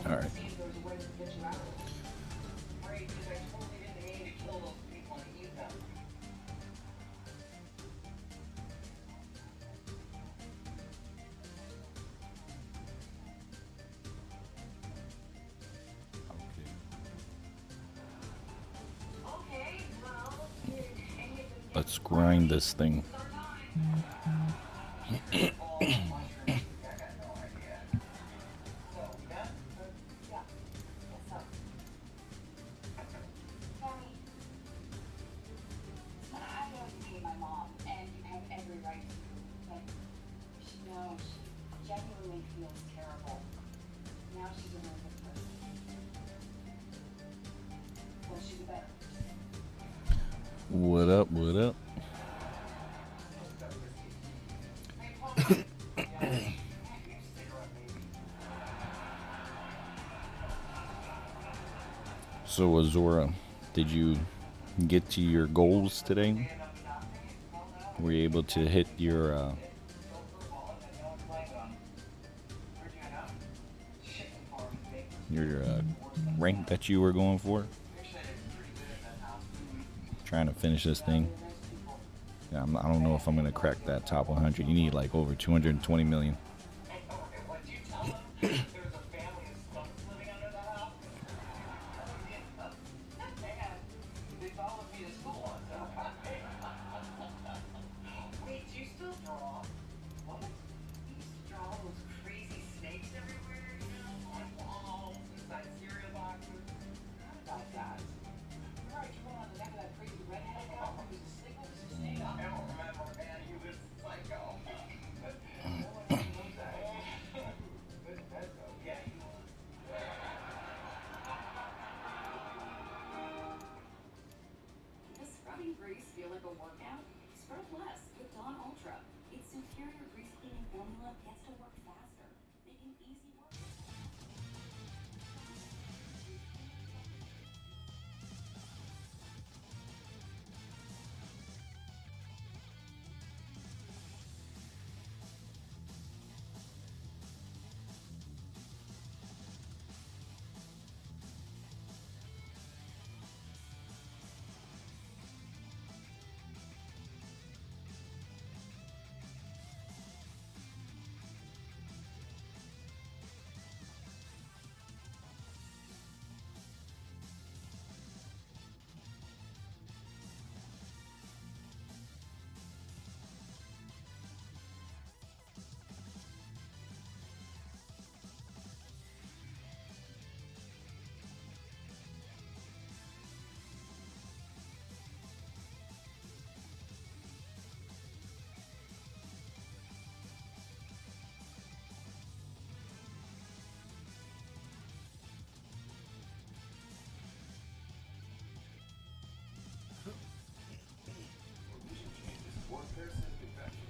All right. Let's grind this thing. What up? What up? So, Azora, did you get to your goals today? Were you able to hit your rank that you were going for? Trying to finish this thing. Yeah, I don't know if I'm gonna crack that top 100. You need like over 220 million.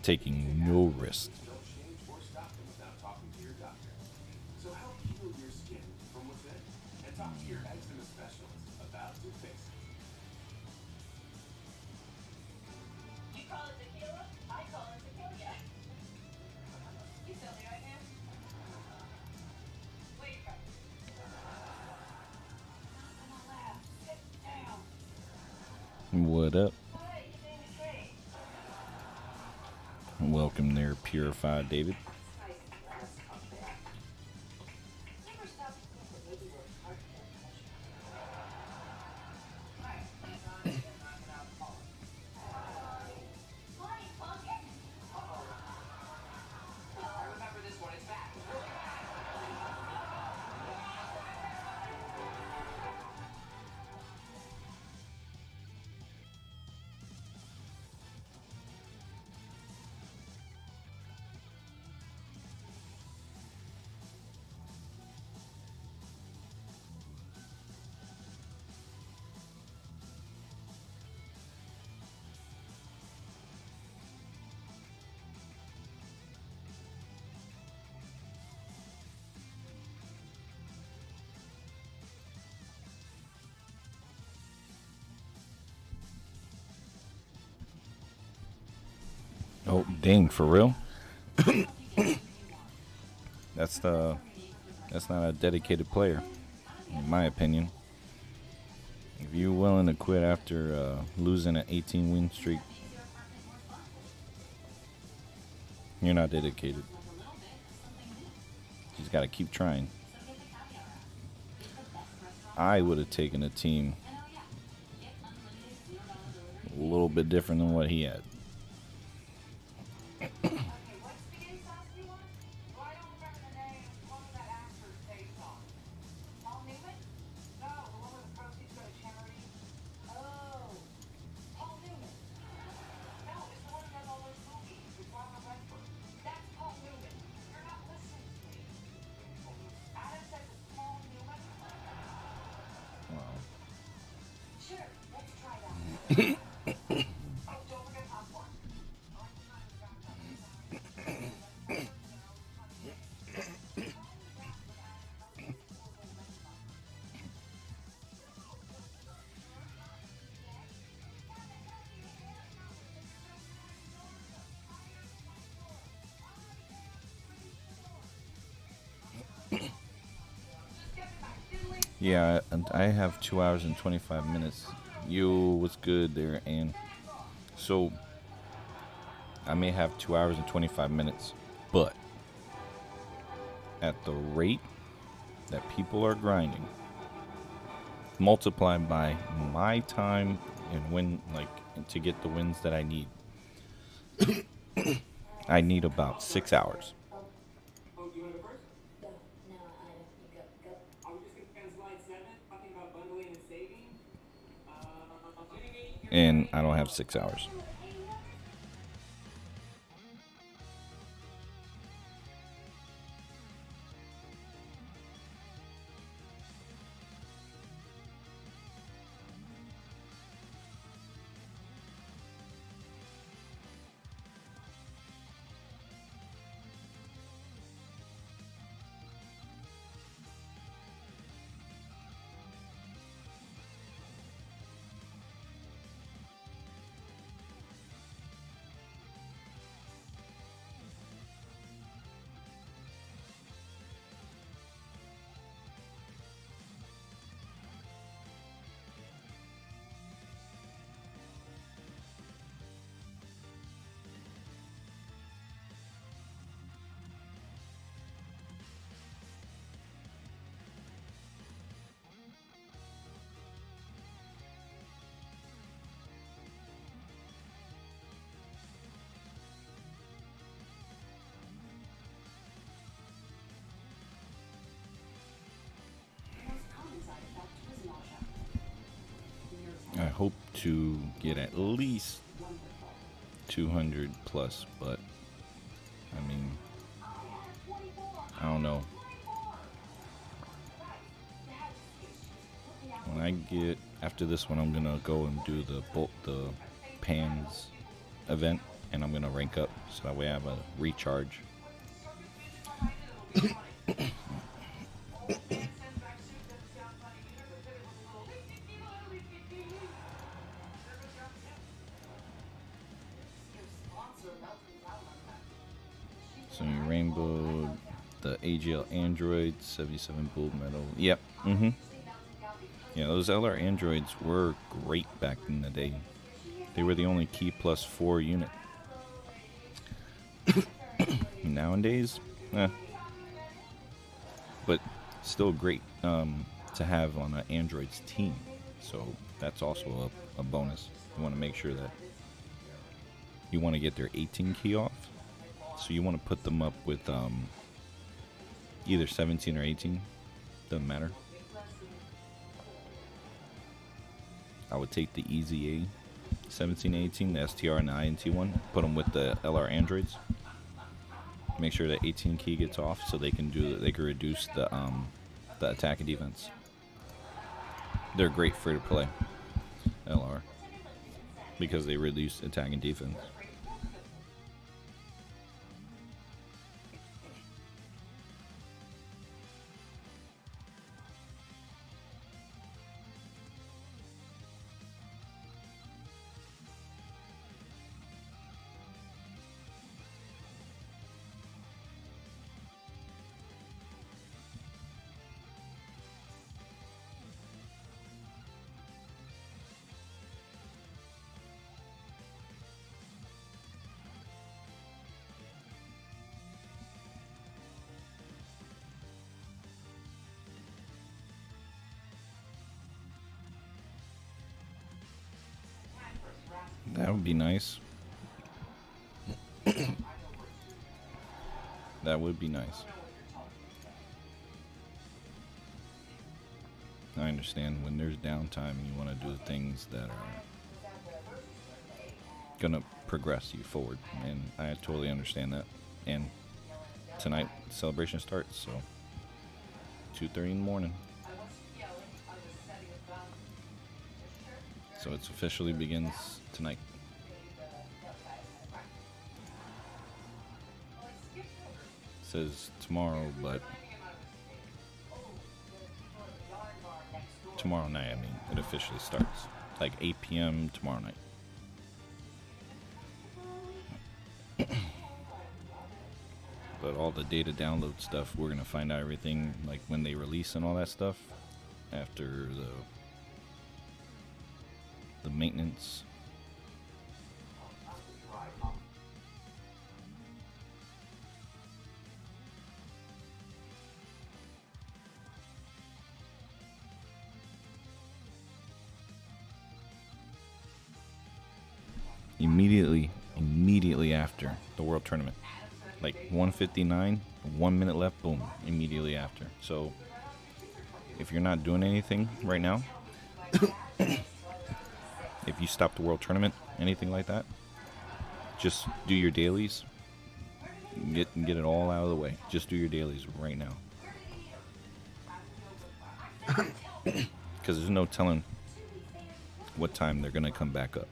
Taking no risk. What up? Welcome there, Purified David. Oh, dang, for real? That's the That's not a dedicated player, in my opinion. If you're willing to quit after losing an 18 win streak, you're not dedicated. You just got to keep trying. I would have taken a team a little bit different than what he had. Yeah, and I have 2 hours and 25 minutes. Yo, what's good there? And so I may have 2 hours and 25 minutes, but at the rate that people are grinding, multiplied by my time and win, like to get the wins that I need, I need about 6 hours. And I don't have 6 hours. I hope to get at least 200 plus, but I mean, I don't know. When I get after this one, I'm gonna go and do the pans event, and I'm gonna rank up so that way I have a recharge. So you rainbow the AGL Android 77 Bull Metal. Yep. Yeah, those LR Androids were great back in the day. They were the only key plus 4 unit. Nowadays, but still great to have on an Android's team. So that's also a bonus. You want to make sure that you want to get their 18 key off. So you want to put them up with either 17 or 18. Doesn't matter. I would take the Easy A 17, 18, the STR, and the INT one. Put them with the LR Androids. Make sure that 18 key gets off so they can reduce the attack and defense. They're great free to play LR because they reduce attack and defense. That would be nice. That would be nice. I understand when there's downtime and you want to do things that are gonna progress you forward, and I totally understand that. And tonight celebration starts, so 2:30 in the morning. So it officially begins tonight. It says tomorrow, but tomorrow night, I mean, it officially starts. Like 8 p.m. tomorrow night. But all the data download stuff, we're going to find out everything, like when they release and all that stuff, after the maintenance. Immediately after the World Tournament. Like 1:59, 1 minute left, boom, immediately after. So if you're not doing anything right now, if you stop the World Tournament, anything like that, just do your dailies. Get it all out of the way. Just do your dailies right now. Because there's no telling what time they're going to come back up.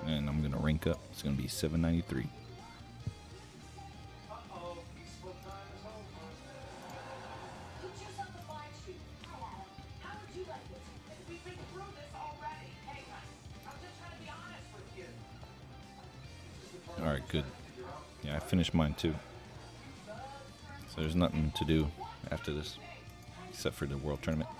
And I'm going to rank up. It's going to be 793. Alright, good. Yeah, I finished mine too. So there's nothing to do after this, except for the World Tournament.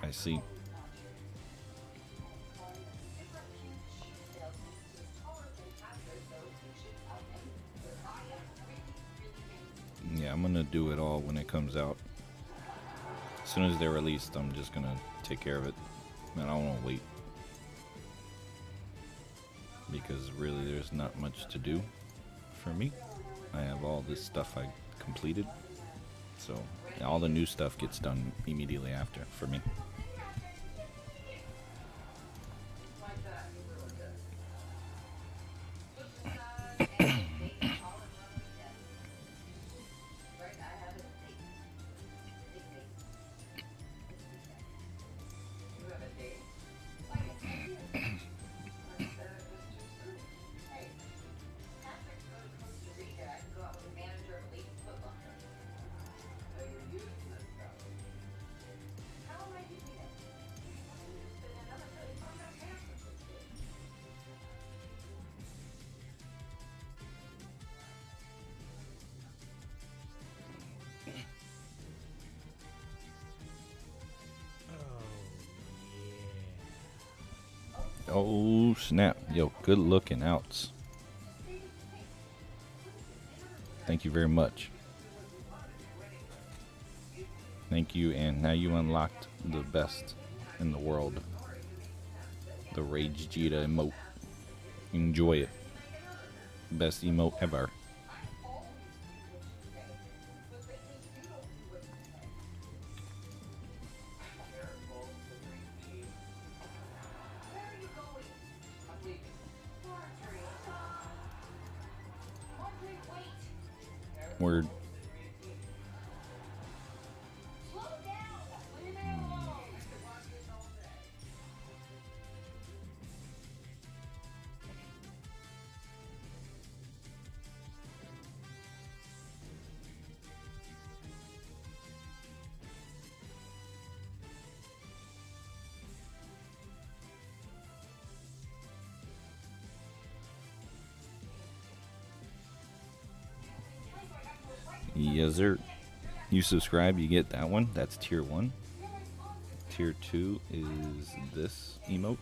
I see. Yeah, I'm gonna do it all when it comes out. As soon as they're released, I'm just gonna take care of it. Man, I don't wanna wait. Because really there's not much to do for me. I have all this stuff I completed. So all the new stuff gets done immediately after for me. Oh, snap. Yo, good looking outs. Thank you very much. Thank you, and now you unlocked the best in the world. The Rage Jita emote. Enjoy it. Best emote ever. Word. Yes, sir. You subscribe, you get that one. That's tier 1. Tier 2 is this emote.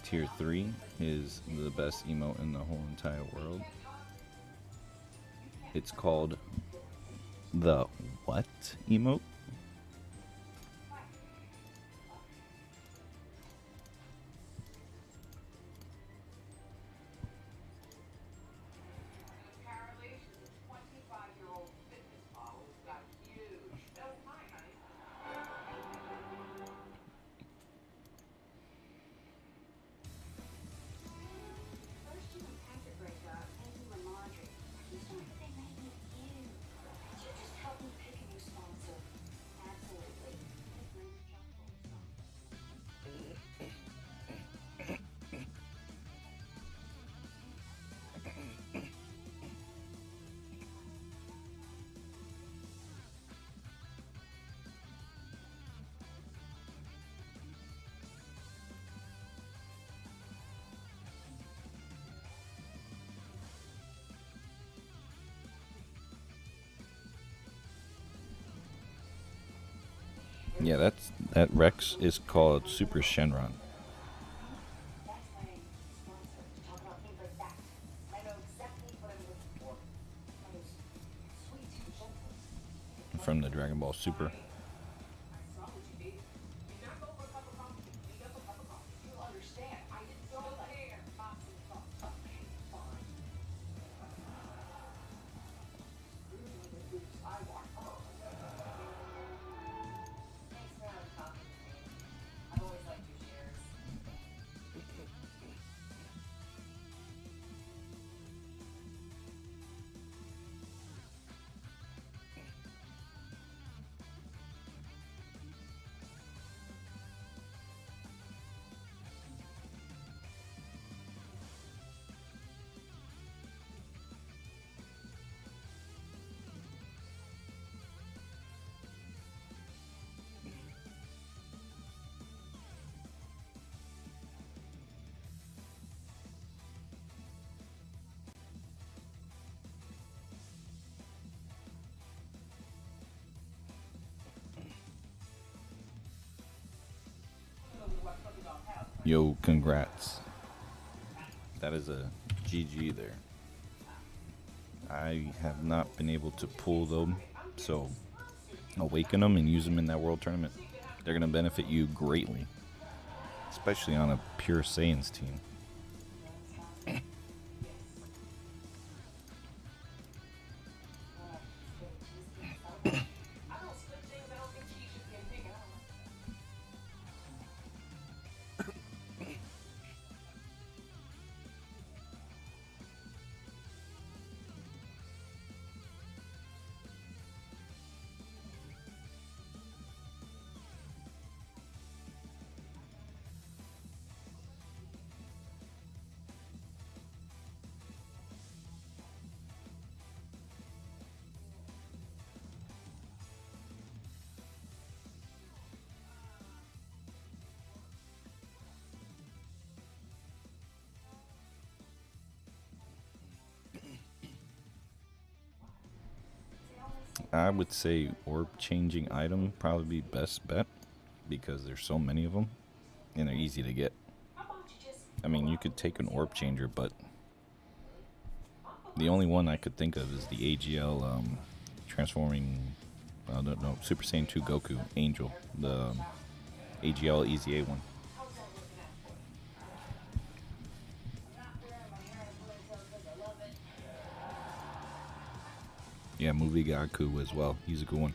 Tier 3 is the best emote in the whole entire world. It's called the what emote? Yeah, that Rex is called Super Shenron. From the Dragon Ball Super. Yo, congrats. That is a GG there. I have not been able to pull them, so awaken them and use them in that world tournament. They're going to benefit you greatly, especially on a pure Saiyans team. I would say orb changing item probably be best bet because there's so many of them and they're easy to get. I mean, you could take an orb changer, but the only one I could think of is the AGL transforming, I don't know, Super Saiyan 2 Goku Angel, the AGL EZA one. Yeah, movie Gaku as well. He's a good one.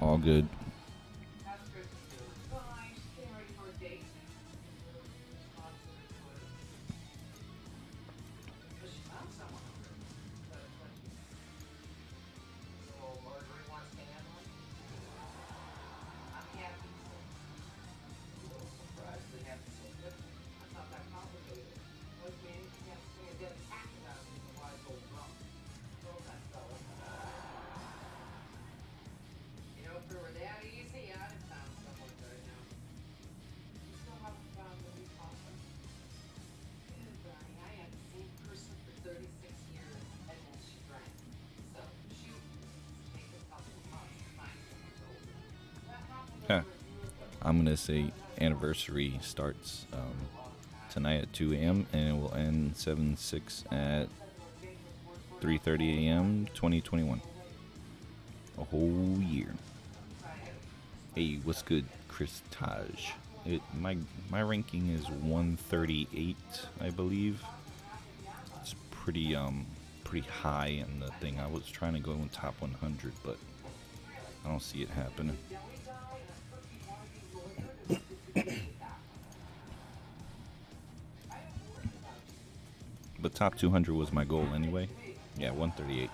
All good. Huh. I'm gonna say anniversary starts tonight at 2 a.m. and it will end 7/6 at 3:30 a.m. 2021. A whole year. Hey, what's good, Chris Taj? My ranking is 138, I believe. It's pretty high in the thing. I was trying to go in top 100, but I don't see it happening. But top 200 was my goal anyway. Yeah, 138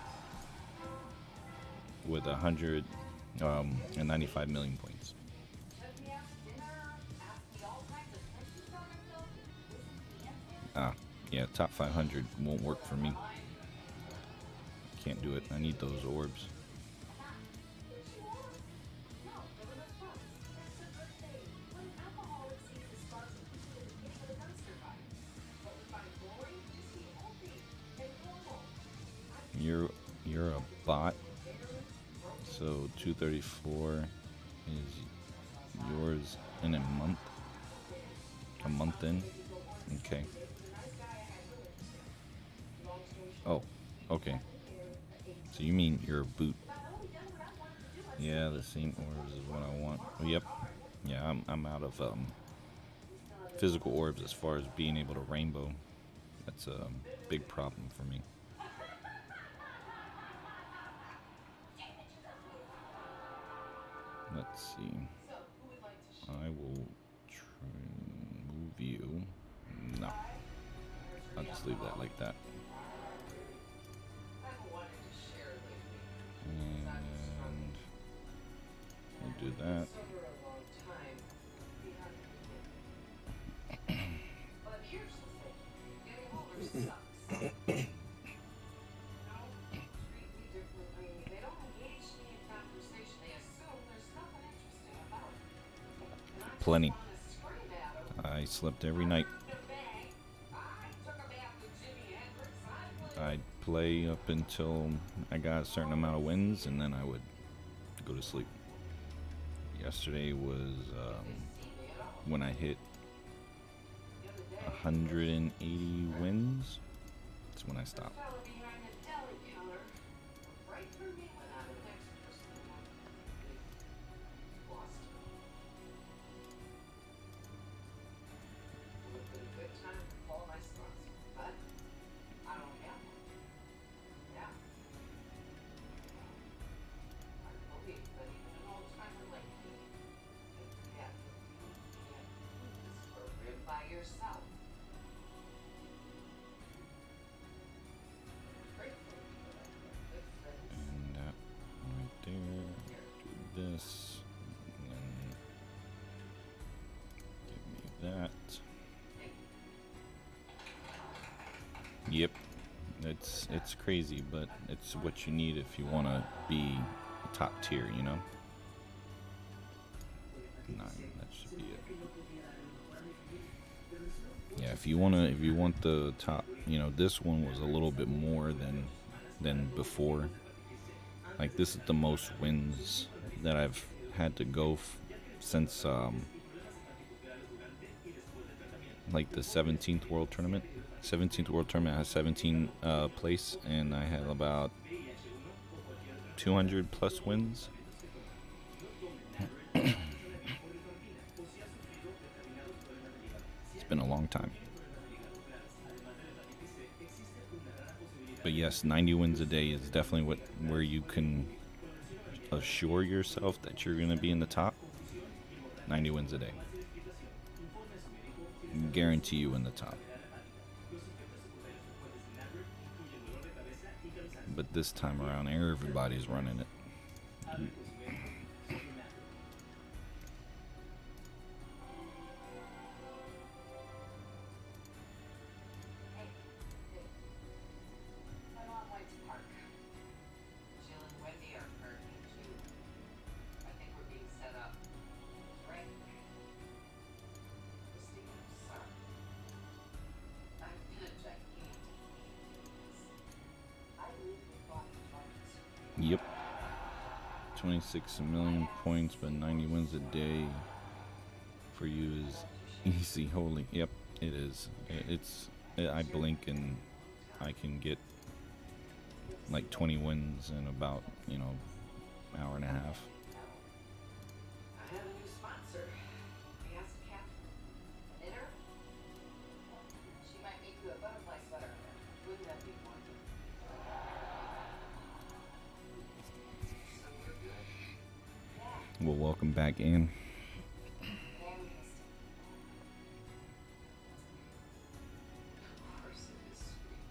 with 195 million points. Ah, yeah, top 500 won't work for me. Can't do it. I need those orbs. You're a bot. So 234 is yours in a month. A month in. Okay. Oh, okay. So you mean you're a boot? Yeah, the same orbs is what I want. Yep. Yeah, I'm out of physical orbs as far as being able to rainbow. That's a big problem for me. Let's see. I will move you. No. I'll just leave that like that. And we'll do that. Plenty. I slept every night. I'd play up until I got a certain amount of wins, and then I would go to sleep. Yesterday was when I hit 180 wins. That's when I stopped. And that right there. Do this. And then give me that. Yep. It's crazy, but it's what you need if you want to be top tier, you know? 9, that should be it. Yeah, if you want the top, you know, this one was a little bit more than before. Like, this is the most wins that I've had to go since like the 17th World Tournament. 17th World Tournament has 17 place, and I had about 200 plus wins. It's been a long time. But yes, 90 wins a day is definitely where you can assure yourself that you're going to be in the top. 90 wins a day. Guarantee you in the top. But this time around, everybody's running it. Yep. 26 million points, but 90 wins a day for you is easy. Holy, yep, it is. I blink and I can get like 20 wins in about, you know, hour and a half. I have a new sponsor. I asked Catherine. Knitter? She might make you a butterfly sweater. Wouldn't that be wonderful? So we're good? Yeah. Well, welcome back in. Of course it is, sweet.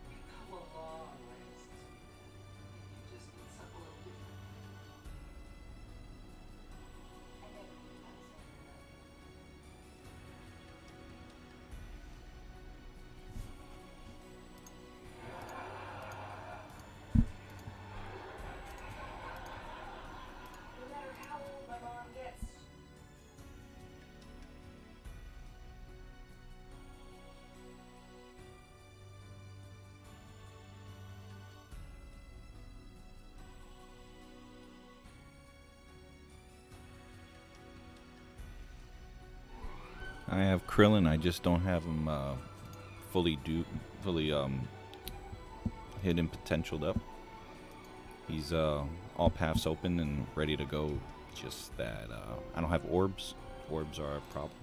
We've come a long way since we met. You just need something a little different. I never knew that was no matter how old my mom gets. I have Krillin. I just don't have him fully hidden potentialed up. He's all paths open and ready to go. Just that I don't have orbs. Orbs are a problem.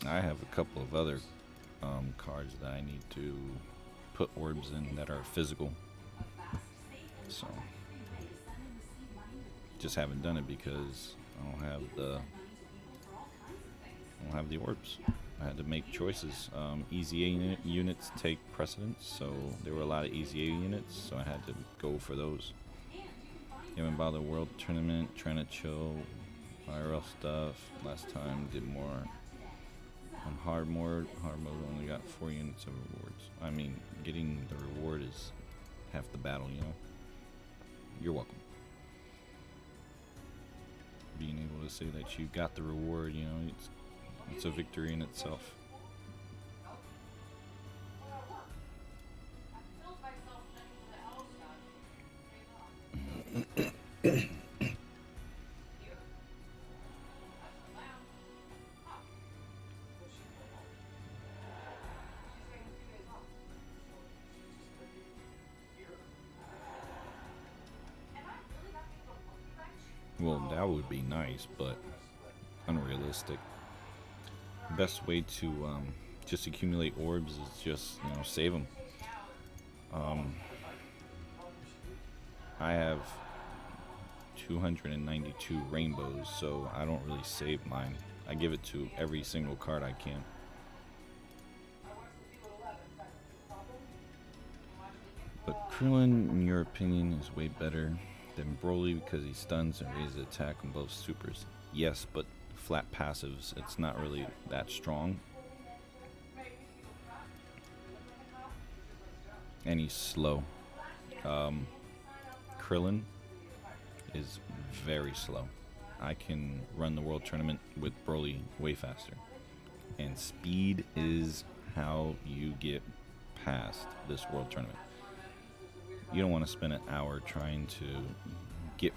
I have a couple of other cards that I need to put orbs in that are physical. So just haven't done it because I don't have the orbs. I had to make choices. EZA units take precedence, so there were a lot of EZA units, so I had to go for those. Haven't bothered World Tournament, trying to chill, IRL stuff. Last time did more on hard mode. Hard mode only got 4 units of rewards. I mean, getting the reward is half the battle, you know. You're welcome. Being able to say that you got the reward, you know, it's a victory in itself. Well, that would be nice, but unrealistic. Best way to just accumulate orbs is just, you know, save them. I have 292 rainbows, so I don't really save mine. I give it to every single card I can. But Krillin, in your opinion, is way better than Broly because he stuns and raises attack on both supers. Yes, but flat passives, it's not really that strong. And he's slow. Krillin is very slow. I can run the world tournament with Broly way faster. And speed is how you get past this world tournament. You don't want to spend an hour trying to get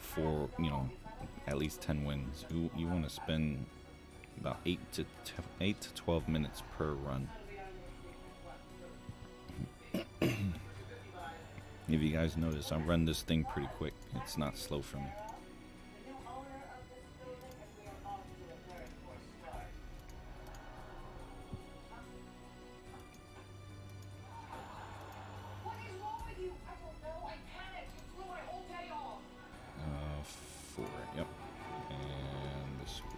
at least 10 wins. You want to spend about 8 to 12 minutes per run. If you guys notice, I run this thing pretty quick. It's not slow for me. Four, yep. And this will be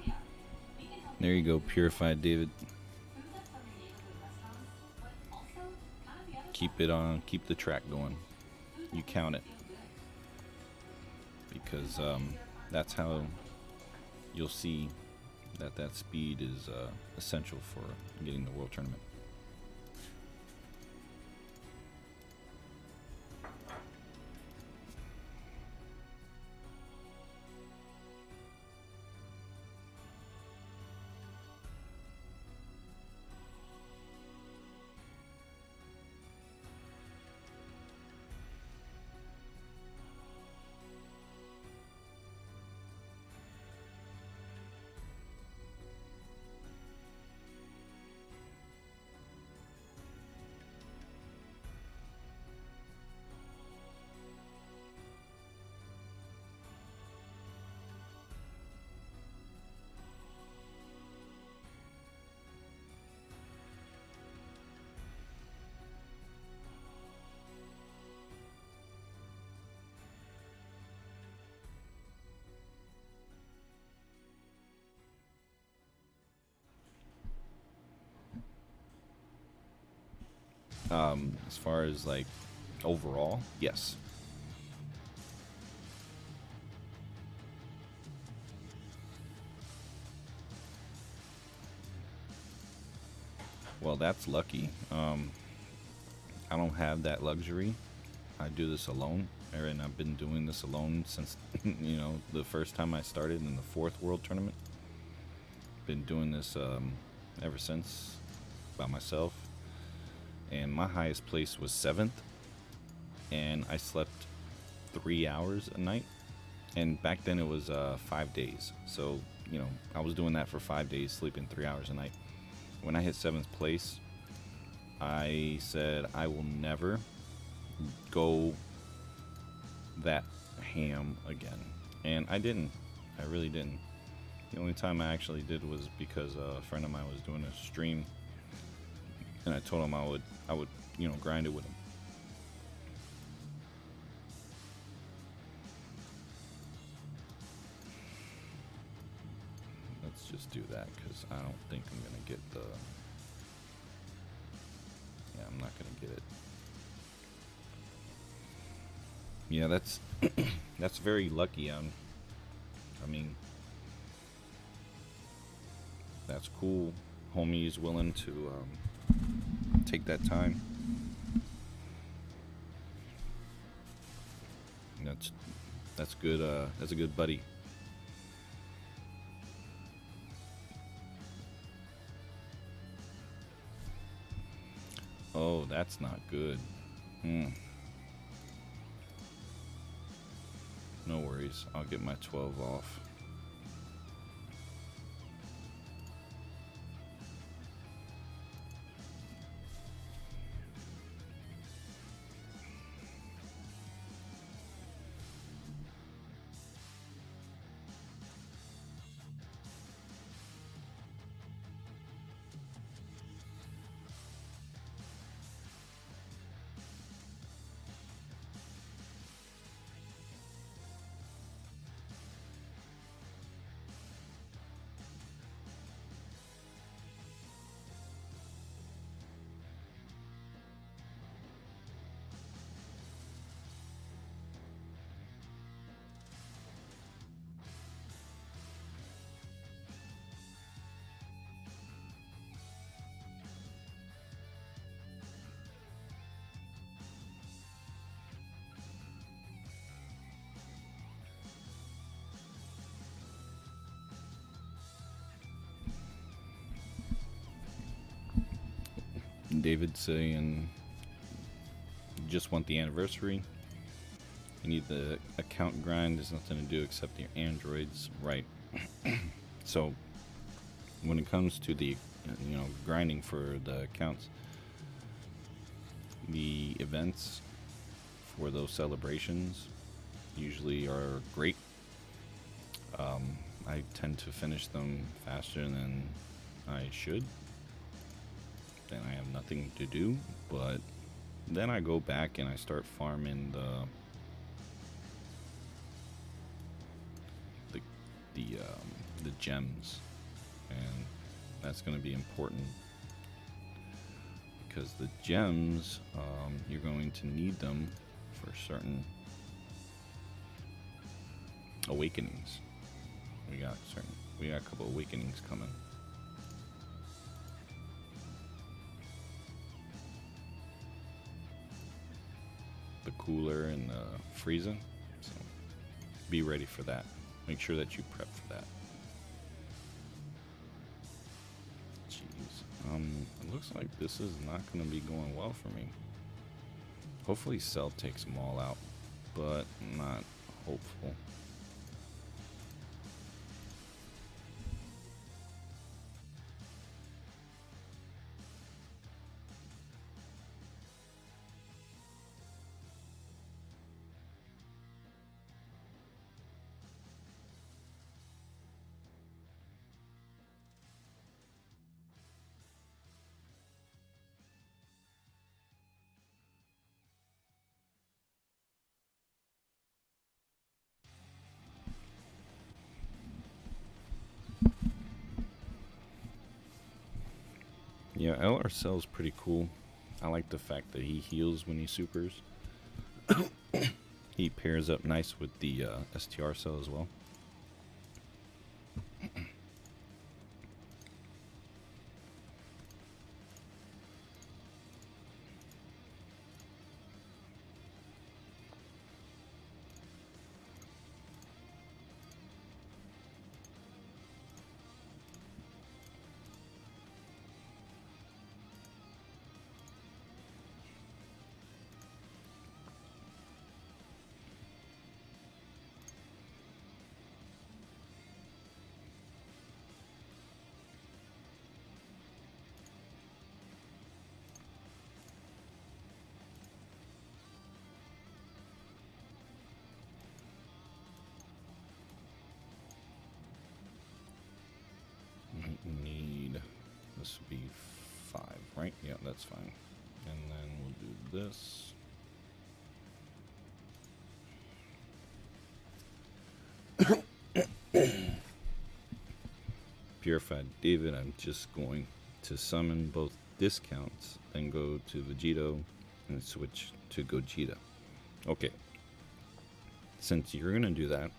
it. There you go, Purified David. Keep it on, keep the track going. You count it. Because that's how you'll see that speed is essential for getting the world tournament. As far as like overall, yes. Well, that's lucky. I don't have that luxury. I do this alone, and I've been doing this alone since the first time I started in the 4th world tournament. Been doing this ever since by myself. And my highest place was 7th, and I slept 3 hours a night. And back then it was 5 days, so I was doing that for 5 days, sleeping 3 hours a night. When I hit 7th place, I said I will never go that ham again, and I didn't. I really didn't. The only time I actually did was because a friend of mine was doing a stream, and I told him I would grind it with him. Let's just do that, because I don't think I'm gonna get the. Yeah, I'm not gonna get it. Yeah, that's that's very lucky. I mean, that's cool. Homie's willing to take that time. That's good. That's a good buddy. Oh, that's not good. No worries. I'll get my 12 off. David saying, just want the anniversary. You need the account grind. There's nothing to do except your androids, right? So when it comes to the grinding for the accounts, the events for those celebrations usually are great. I tend to finish them faster than I should. Then I have nothing to do, but then I go back and I start farming the gems, and that's going to be important because the gems, you're going to need them for certain awakenings. We got a couple awakenings coming. The cooler and the freezing, so be ready for that. Make sure that you prep for that. Jeez, it looks like this is not going to be going well for me. Hopefully Cell takes them all out, but I'm not hopeful. Yeah, LR Cell's pretty cool. I like the fact that he heals when he supers. He pairs up nice with the STR cell as well. Need this would be 5, right? Yeah, that's fine. And then we'll do this. Purified David, I'm just going to summon both discounts, then go to Vegito and switch to Gogeta. Okay. Since you're gonna do that,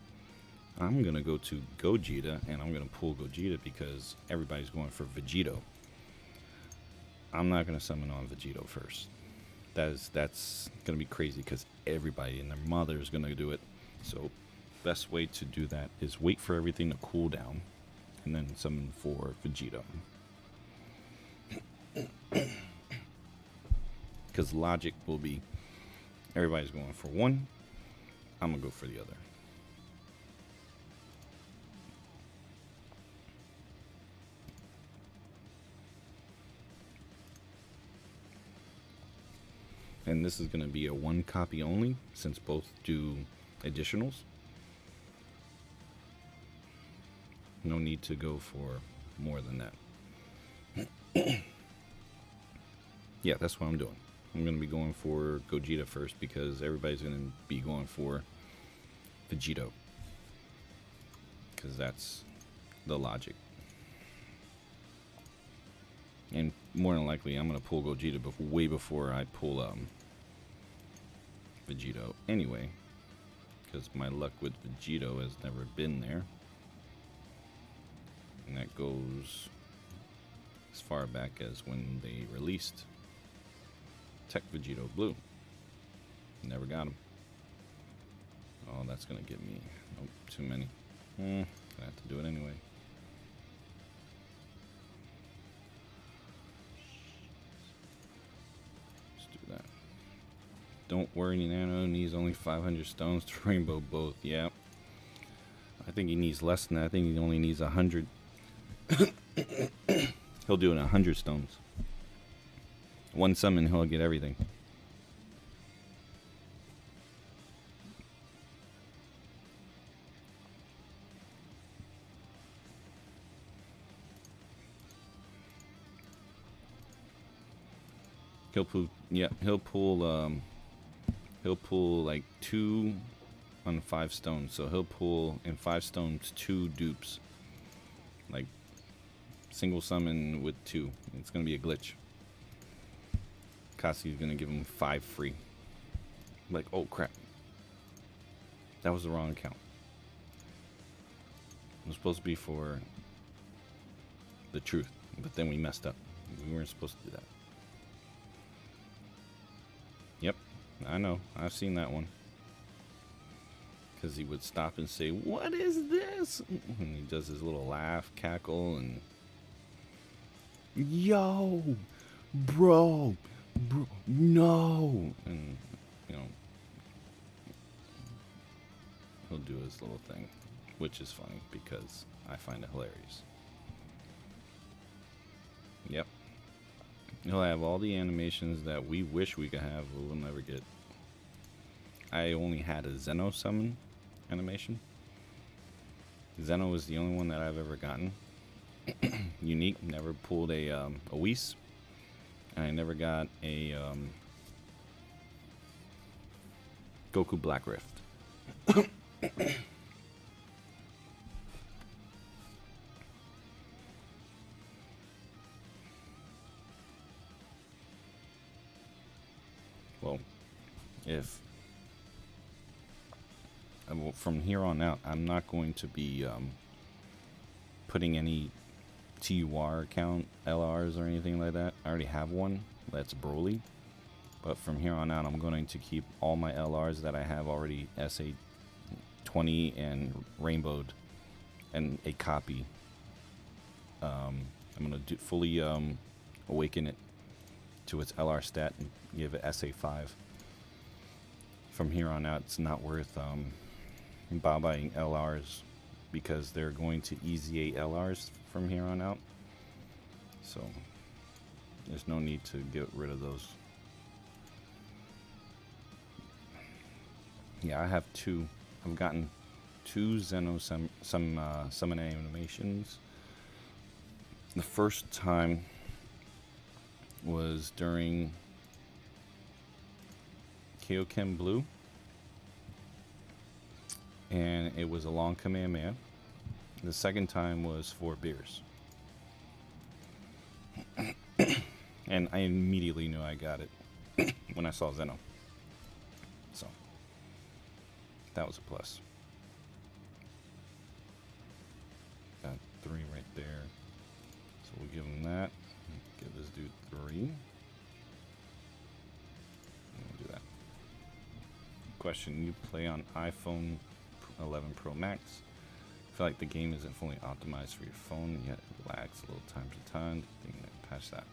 I'm gonna go to Gogeta and I'm gonna pull Gogeta because everybody's going for Vegito. I'm not gonna summon on Vegito first. That's gonna be crazy because everybody and their mother is gonna do it. So best way to do that is wait for everything to cool down and then summon for Vegito. Because logic will be everybody's going for one, I'm gonna go for the other. And this is going to be a 1 copy only since both do additionals. No need to go for more than that. Yeah, that's what I'm doing. I'm going to be going for Gogeta first because everybody's going to be going for Vegito. Because that's the logic. And more than likely, I'm going to pull Gogeta way before I pull Vegito anyway. Because my luck with Vegito has never been there. And that goes as far back as when they released Tech Vegito Blue. Never got him. Oh, that's going to get me. Nope, too many. I have to do it anyway. don't worry, Nano needs only 500 stones to rainbow both. Yeah. I think he needs less than that. I think he only needs 100. He'll do it in 100 stones. One summon, he'll get everything. He'll pull, yeah, he'll pull like 2 on 5 stones. So he'll pull in 5 stones 2 dupes. Like single summon with 2. It's gonna be a glitch. Kasi's gonna give him 5 free. Like, oh crap. That was the wrong account. It was supposed to be for the truth, but then we messed up. We weren't supposed to do that. Yep, I know. I've seen that one. Because he would stop and say, "What is this?" And he does his little laugh, cackle, and yo, bro, no. And, you know, he'll do his little thing, which is funny because I find it hilarious. Yep. He'll have all the animations that we wish we could have, but we'll never get. I only had a Zeno summon animation. Zeno was the only one that I've ever gotten. Unique. Never pulled a Whis. And I never got a Goku Black Rift. Well, if from here on out, I'm not going to be putting any TUR account LRs or anything like that. I already have one. That's Broly. But from here on out, I'm going to keep all my LRs that I have already SA20 and rainbowed and a copy. I'm going to fully awaken it to its LR stat and give it SA5. From here on out, it's not worth buying LRs because they're going to easy 8 LRs from here on out. So there's no need to get rid of those. Yeah, I have 2. I've gotten 2 Zeno summon animations. The first time was during Kaioken Blue, and it was a long Kamehameha. The second time was for Beers. And I immediately knew I got it when I saw Zeno. So that was a plus. Got 3 right there. So we'll give him that. Give this dude 3. And we'll do that. Question: you play on iPhone 11 Pro Max? I feel like the game isn't fully optimized for your phone, yet it lags a little time to time. Think they patch that?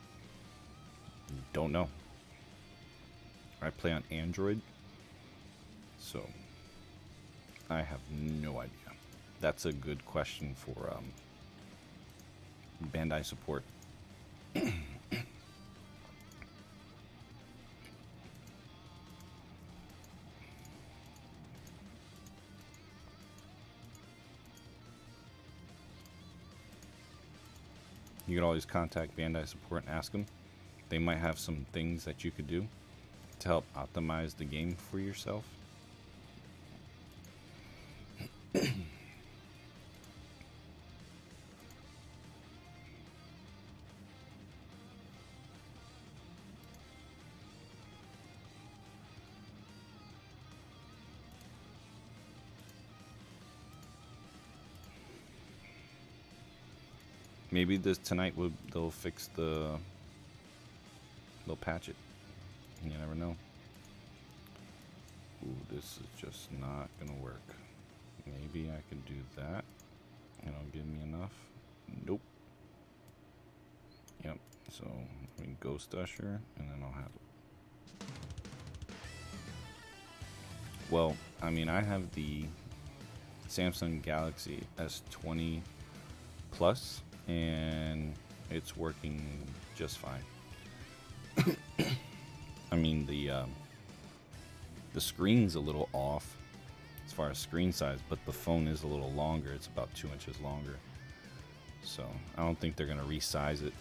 Don't know. I play on Android, so I have no idea. That's a good question for Bandai support. You could always contact Bandai support and ask them. They might have some things that you could do to help optimize the game for yourself. Maybe tonight they'll fix they'll patch it. You never know. Ooh, this is just not gonna work. Maybe I can do that. And it'll give me enough. Nope. Yep. So I mean Ghost Usher, and then I'll have Well, I mean, I have the Samsung Galaxy S20 Plus, and it's working just fine. I mean, the screen's a little off as far as screen size, but the phone is a little longer. It's about 2 inches longer. So I don't think they're gonna resize it.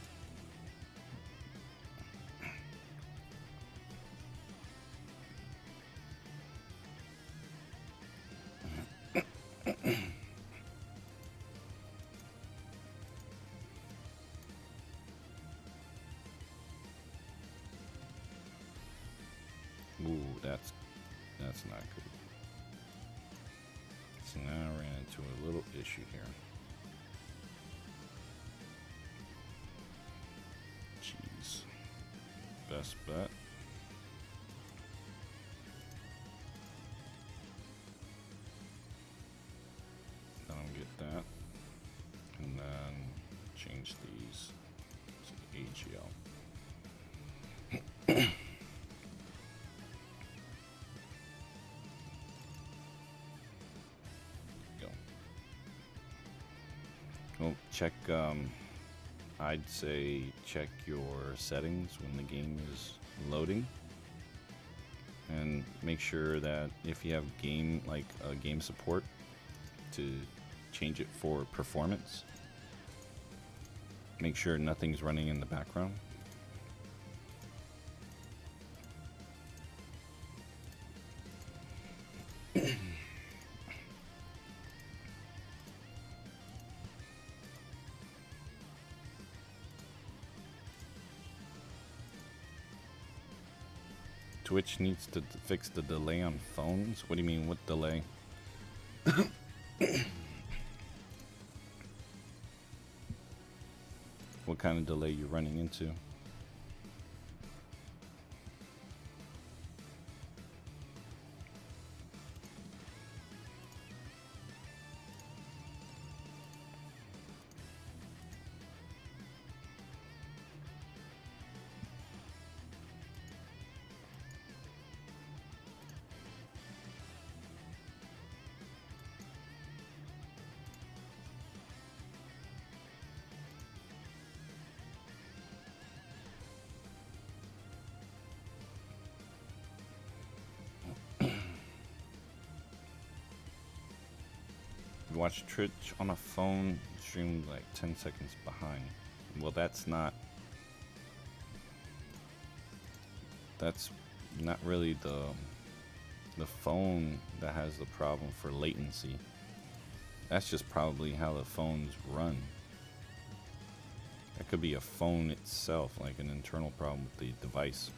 Ooh, that's not good. So now I ran into a little issue here. Jeez. Best bet. Then I'll get that. And then change these to AGL. Go. Well, check, I'd say check your settings when the game is loading. And make sure that if you have game support, to change it for performance. Make sure nothing's running in the background. Twitch needs to fix the delay on phones. What do you mean, what delay? What kind of delay you running into? Watch Twitch on a phone stream like 10 seconds behind. Well, that's not really the phone that has the problem for latency. That's just probably how the phones run. That could be a phone itself, like an internal problem with the device.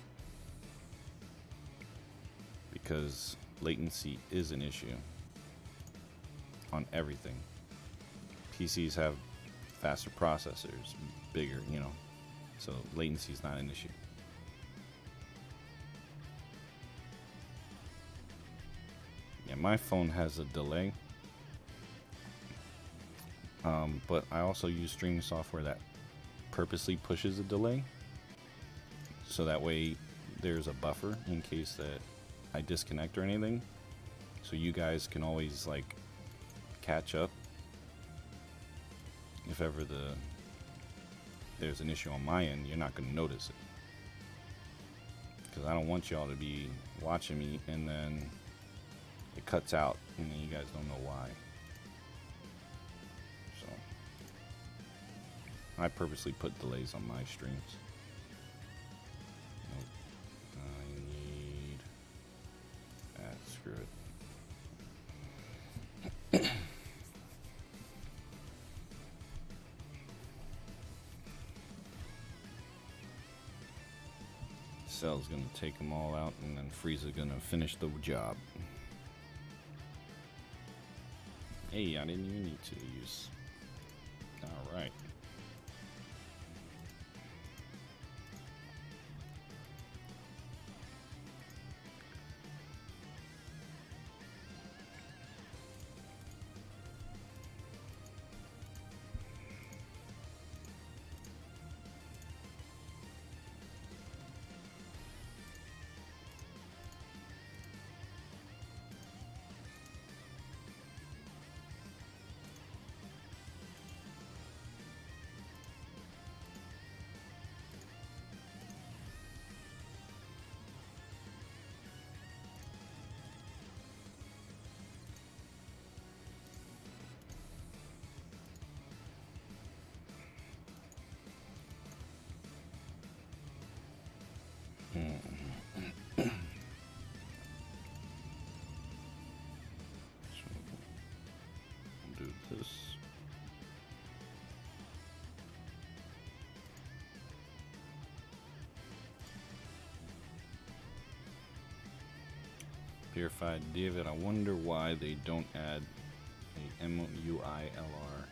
Because latency is an issue on everything. PCs have faster processors, bigger, so latency is not an issue. Yeah, my phone has a delay, but I also use streaming software that purposely pushes a delay, so that way there's a buffer in case that I disconnect or anything, so you guys can always catch up if ever there's an issue on my end. You're not going to notice it, because I don't want y'all to be watching me and then it cuts out and then you guys don't know why. So I purposely put delays on my streams. Nope. I need screw it. Cell's gonna take them all out, and then Frieza's gonna finish the job. Hey, I didn't even need to use. All right. Purified David. I wonder why they don't add a MUILR.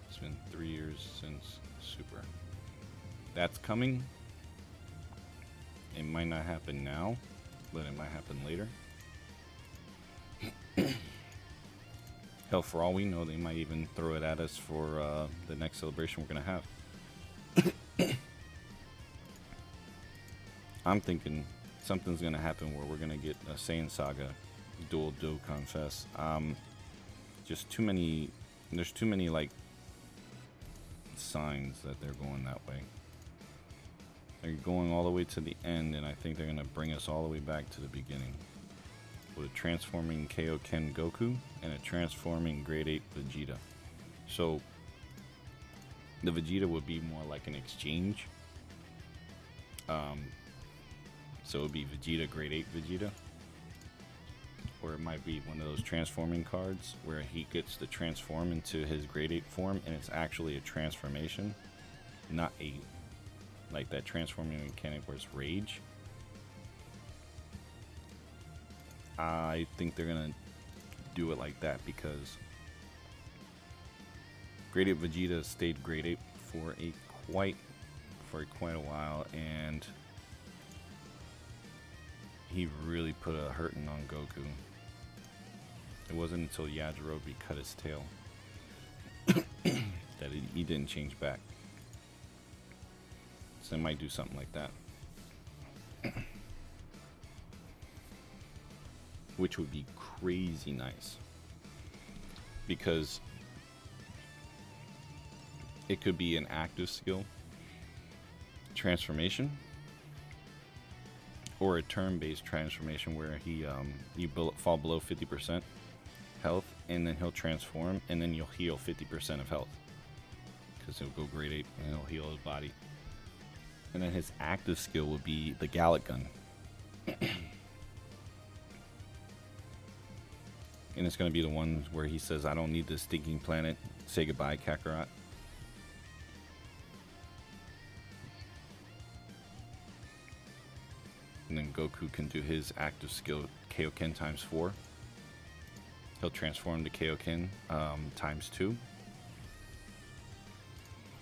It's been 3 years since Super. That's coming. It might not happen now, but it might happen later. Hell, for all we know, they might even throw it at us for the next celebration we're gonna have. I'm thinking something's gonna happen where we're gonna get a Saiyan Saga dual Dokkan Fest. Just too many. There's too many like signs that they're going that way. They're going all the way to the end, and I think they're gonna bring us all the way back to the beginning with a transforming Kaioken Goku and a transforming Grade 8 Vegeta. So the Vegeta would be more like an exchange. So it would be Vegeta Grade 8 Vegeta. Or it might be one of those transforming cards where he gets to transform into his Grade 8 form, and it's actually a transformation, not a like that transforming mechanic where it's rage. I think they're gonna do it like that because Grade 8 Vegeta stayed Grade 8 for quite a while, and he really put a hurting on Goku. It wasn't until Yajirobe cut his tail that he didn't change back. So they might do something like that. Which would be crazy nice. Because it could be an active skill transformation or a turn-based transformation where he you fall below 50% health, and then he'll transform, and then you'll heal 50% of health because he'll go Grade 8 and he'll heal his body. And then his active skill would be the Gallic Gun. And it's going to be the one where he says, I don't need this stinking planet. Say goodbye, Kakarot. And then Goku can do his active skill, Kaioken times 4. He'll transform to Kaioken times 2.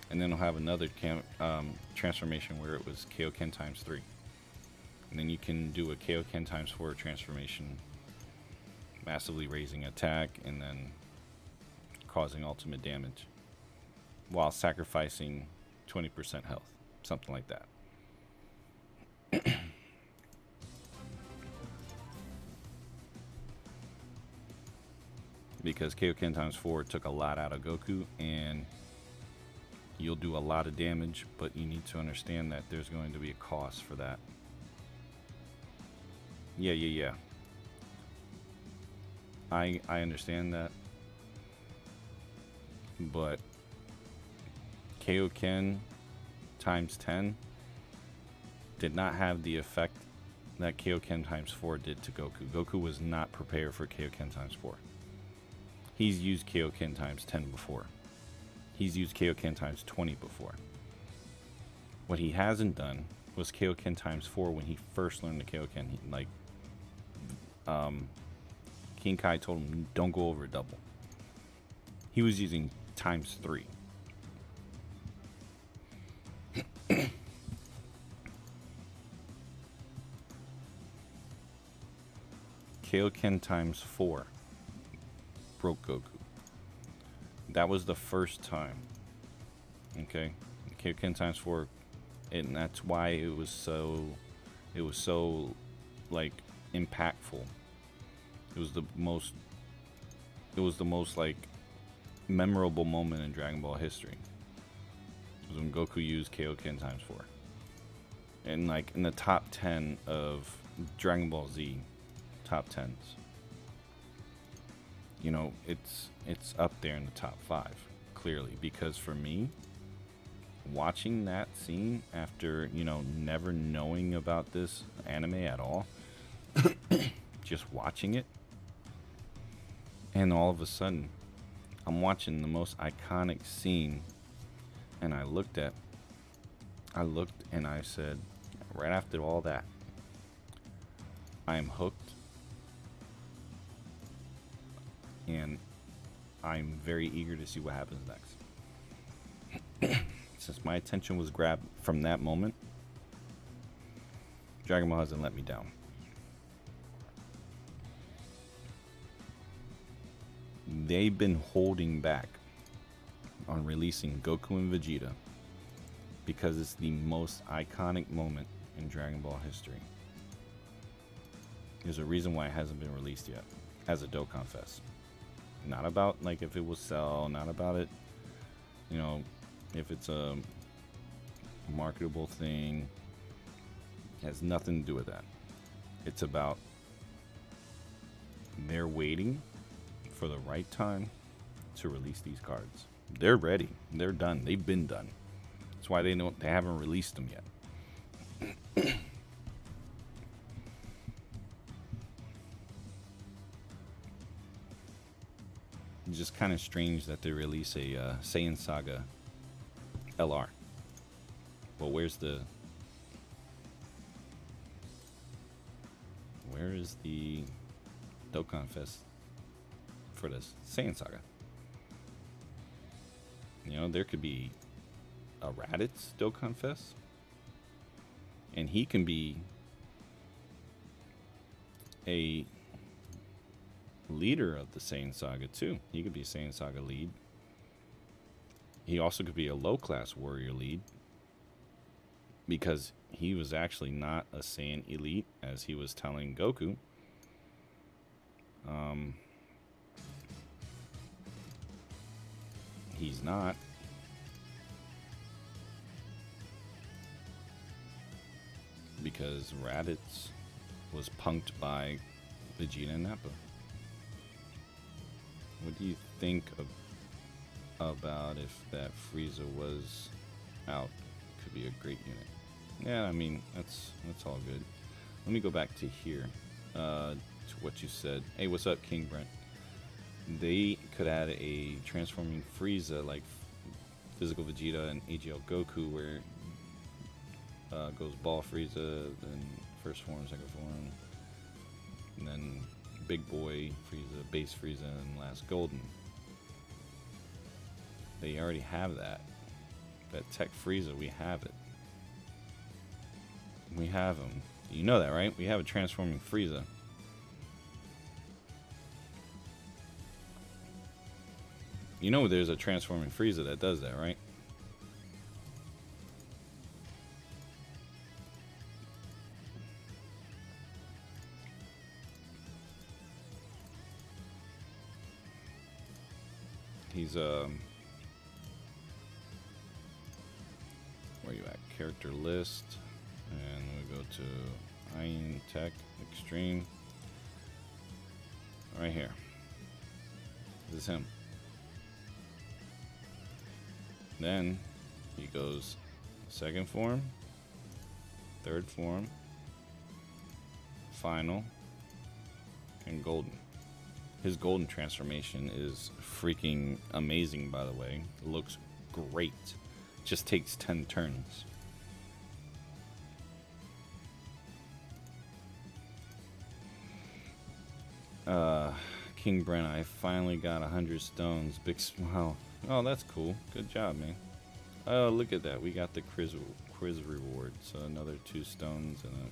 And then he'll have another transformation where it was Kaioken times 3. And then you can do a Kaioken times 4 transformation, massively raising attack and then causing ultimate damage while sacrificing 20% health. Something like that. Because Kaioken times 4 took a lot out of Goku, and you'll do a lot of damage, but you need to understand that there's going to be a cost for that. Yeah. I understand that, but Kaioken times 10 did not have the effect that Kaioken times 4 did to Goku. Goku was not prepared for Kaioken times 4. He's used Kaioken times 10 before. He's used Kaioken times 20 before. What he hasn't done was Kaioken times 4 when he first learned the Kaioken. King Kai told him, don't go over double. He was using times 3. Kaioken times 4 broke Goku. That was the first time. Okay? Kaioken times 4, and that's why it was so like impactful. It was the most like memorable moment in Dragon Ball history. It was when Goku used Kaioken times 4. And like in the top 10 of Dragon Ball Z top 10s. You know, it's up there in the top 5, clearly, because for me, watching that scene after, you know, never knowing about this anime at all, just watching it, and all of a sudden, I'm watching the most iconic scene, and I looked and I said, right after all that, I am hooked, and I'm very eager to see what happens next. Since my attention was grabbed from that moment, Dragon Ball hasn't let me down. They've been holding back on releasing Goku and Vegeta because it's the most iconic moment in Dragon Ball history. There's a reason why it hasn't been released yet as a Dokkan Fest. Not about like if it will sell, not about it, you know, if it's a marketable thing. It has nothing to do with that. It's about they're waiting for the right time to release these cards. They're ready. They're done. They've been done. That's why they haven't released them yet. It's just kind of strange that they release a Saiyan Saga LR. But where is the Dokkan Fest for this Saiyan Saga? You know, there could be a Raditz Dokkan Fest, and he can be a leader of the Saiyan Saga too. He could be a Saiyan Saga lead. He also could be a low class warrior lead, because he was actually not a Saiyan elite, as he was telling Goku. He's not. Because Raditz was punked by Vegeta and Nappa. What do you think about if that Frieza was out? Could be a great unit. Yeah, I mean, that's all good. Let me go back to here, to what you said. Hey, what's up, King Brent? They could add a transforming Frieza, like physical Vegeta and AGL Goku, where goes Ball Frieza, then first form, second form, and then Big Boy Frieza, Base Frieza, and last Golden. They already have that. That Tech Frieza, we have it. We have him. You know that, right? We have a transforming Frieza. You know there's a transforming Frieza that does that, right? He's where you at? Character list, and we go to Iron Tech Extreme. Right here. This is him. Then he goes second form, third form, final, and golden. His golden transformation is freaking amazing, by the way. It looks great. Just takes 10 turns. King Brent, I finally got 100 stones. Big smile. Oh, that's cool. Good job, man. Oh, look at that. We got the quiz reward. So another 2 stones and a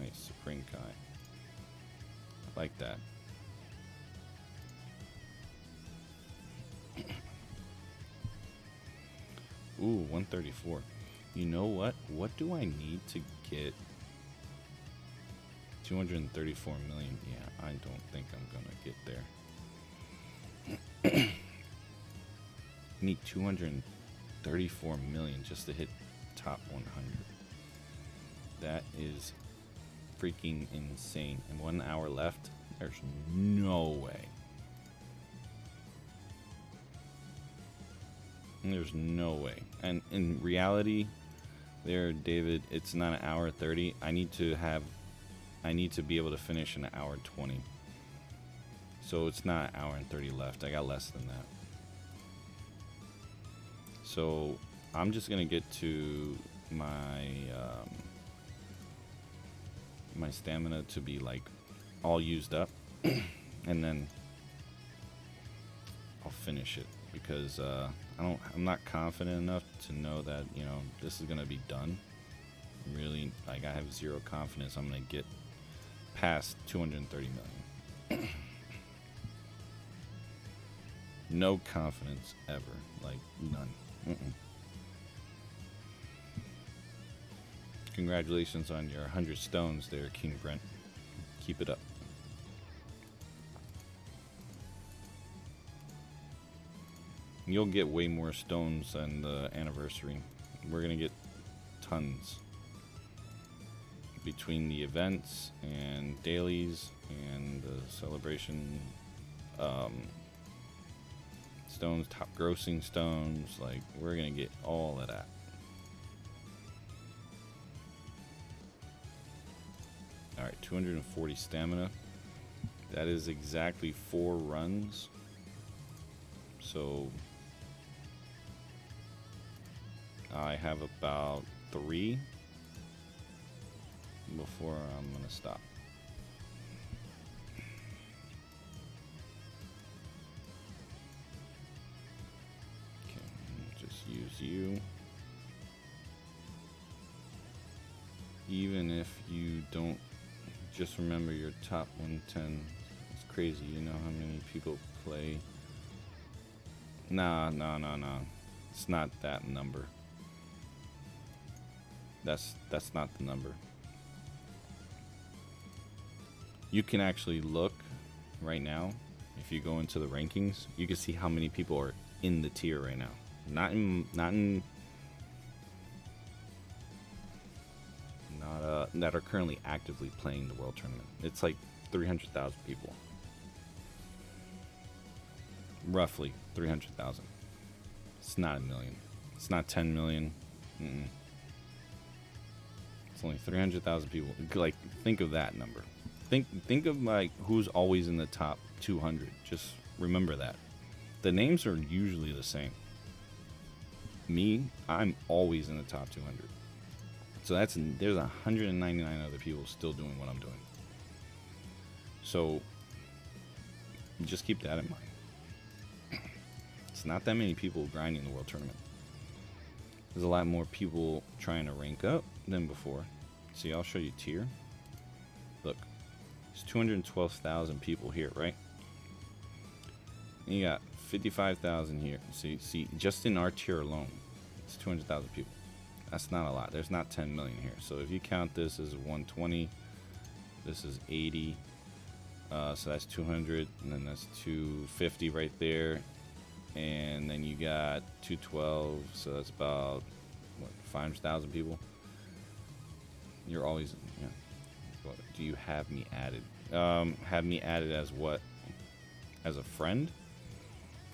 nice Supreme Kai. I like that. Ooh, 134. You know what? What do I need to get 234 million? Yeah, I don't think I'm gonna get there. I need 234 million just to hit top 100. That is freaking insane. And 1 hour left? There's no way. There's no way. And in reality, there, David, it's not an hour 30. I need to be able to finish in an hour 20. So it's not an hour and 30 left. I got less than that. So I'm just gonna get to my my stamina to be like all used up, and then I'll finish it because I'm not confident enough to know that this is gonna be done. Really, like I have zero confidence I'm gonna get past 230 million. No confidence ever, like none. Congratulations on your 100 stones there, King Brent. Keep it up. You'll get way more stones than the anniversary. We're gonna get tons between the events and dailies and the celebration stones, top grossing stones. Like, we're gonna get all of that. Alright, 240 stamina. That is exactly 4 runs. So I have about 3 before I'm gonna stop. Okay, just use you. Even if you don't, just remember your top 110. It's crazy, you know how many people play. Nah. It's not that number. That's not the number. You can actually look right now. If you go into the rankings, you can see how many people are in the tier right now. Not that are currently actively playing the world tournament. It's like 300,000 people. Roughly 300,000. It's not a million. It's not 10 million. It's only 300,000 people. Like, think of that number. Think of like who's always in the top 200. Just remember that. The names are usually the same. Me, I'm always in the top 200. So there's 199 other people still doing what I'm doing. So just keep that in mind. It's not that many people grinding the world tournament. There's a lot more people trying to rank up than before. See, I'll show you tier. Look, there's 212,000 people here, right? And you got 55,000 here. See, just in our tier alone, it's 200,000 people. That's not a lot. There's not 10 million here. So if you count this as 120, this is 80. So that's 200, and then that's 250 right there. And then you got 212, so that's about, what, 500,000 people? You're always, yeah. What, do you have me added? Have me added as what? As a friend?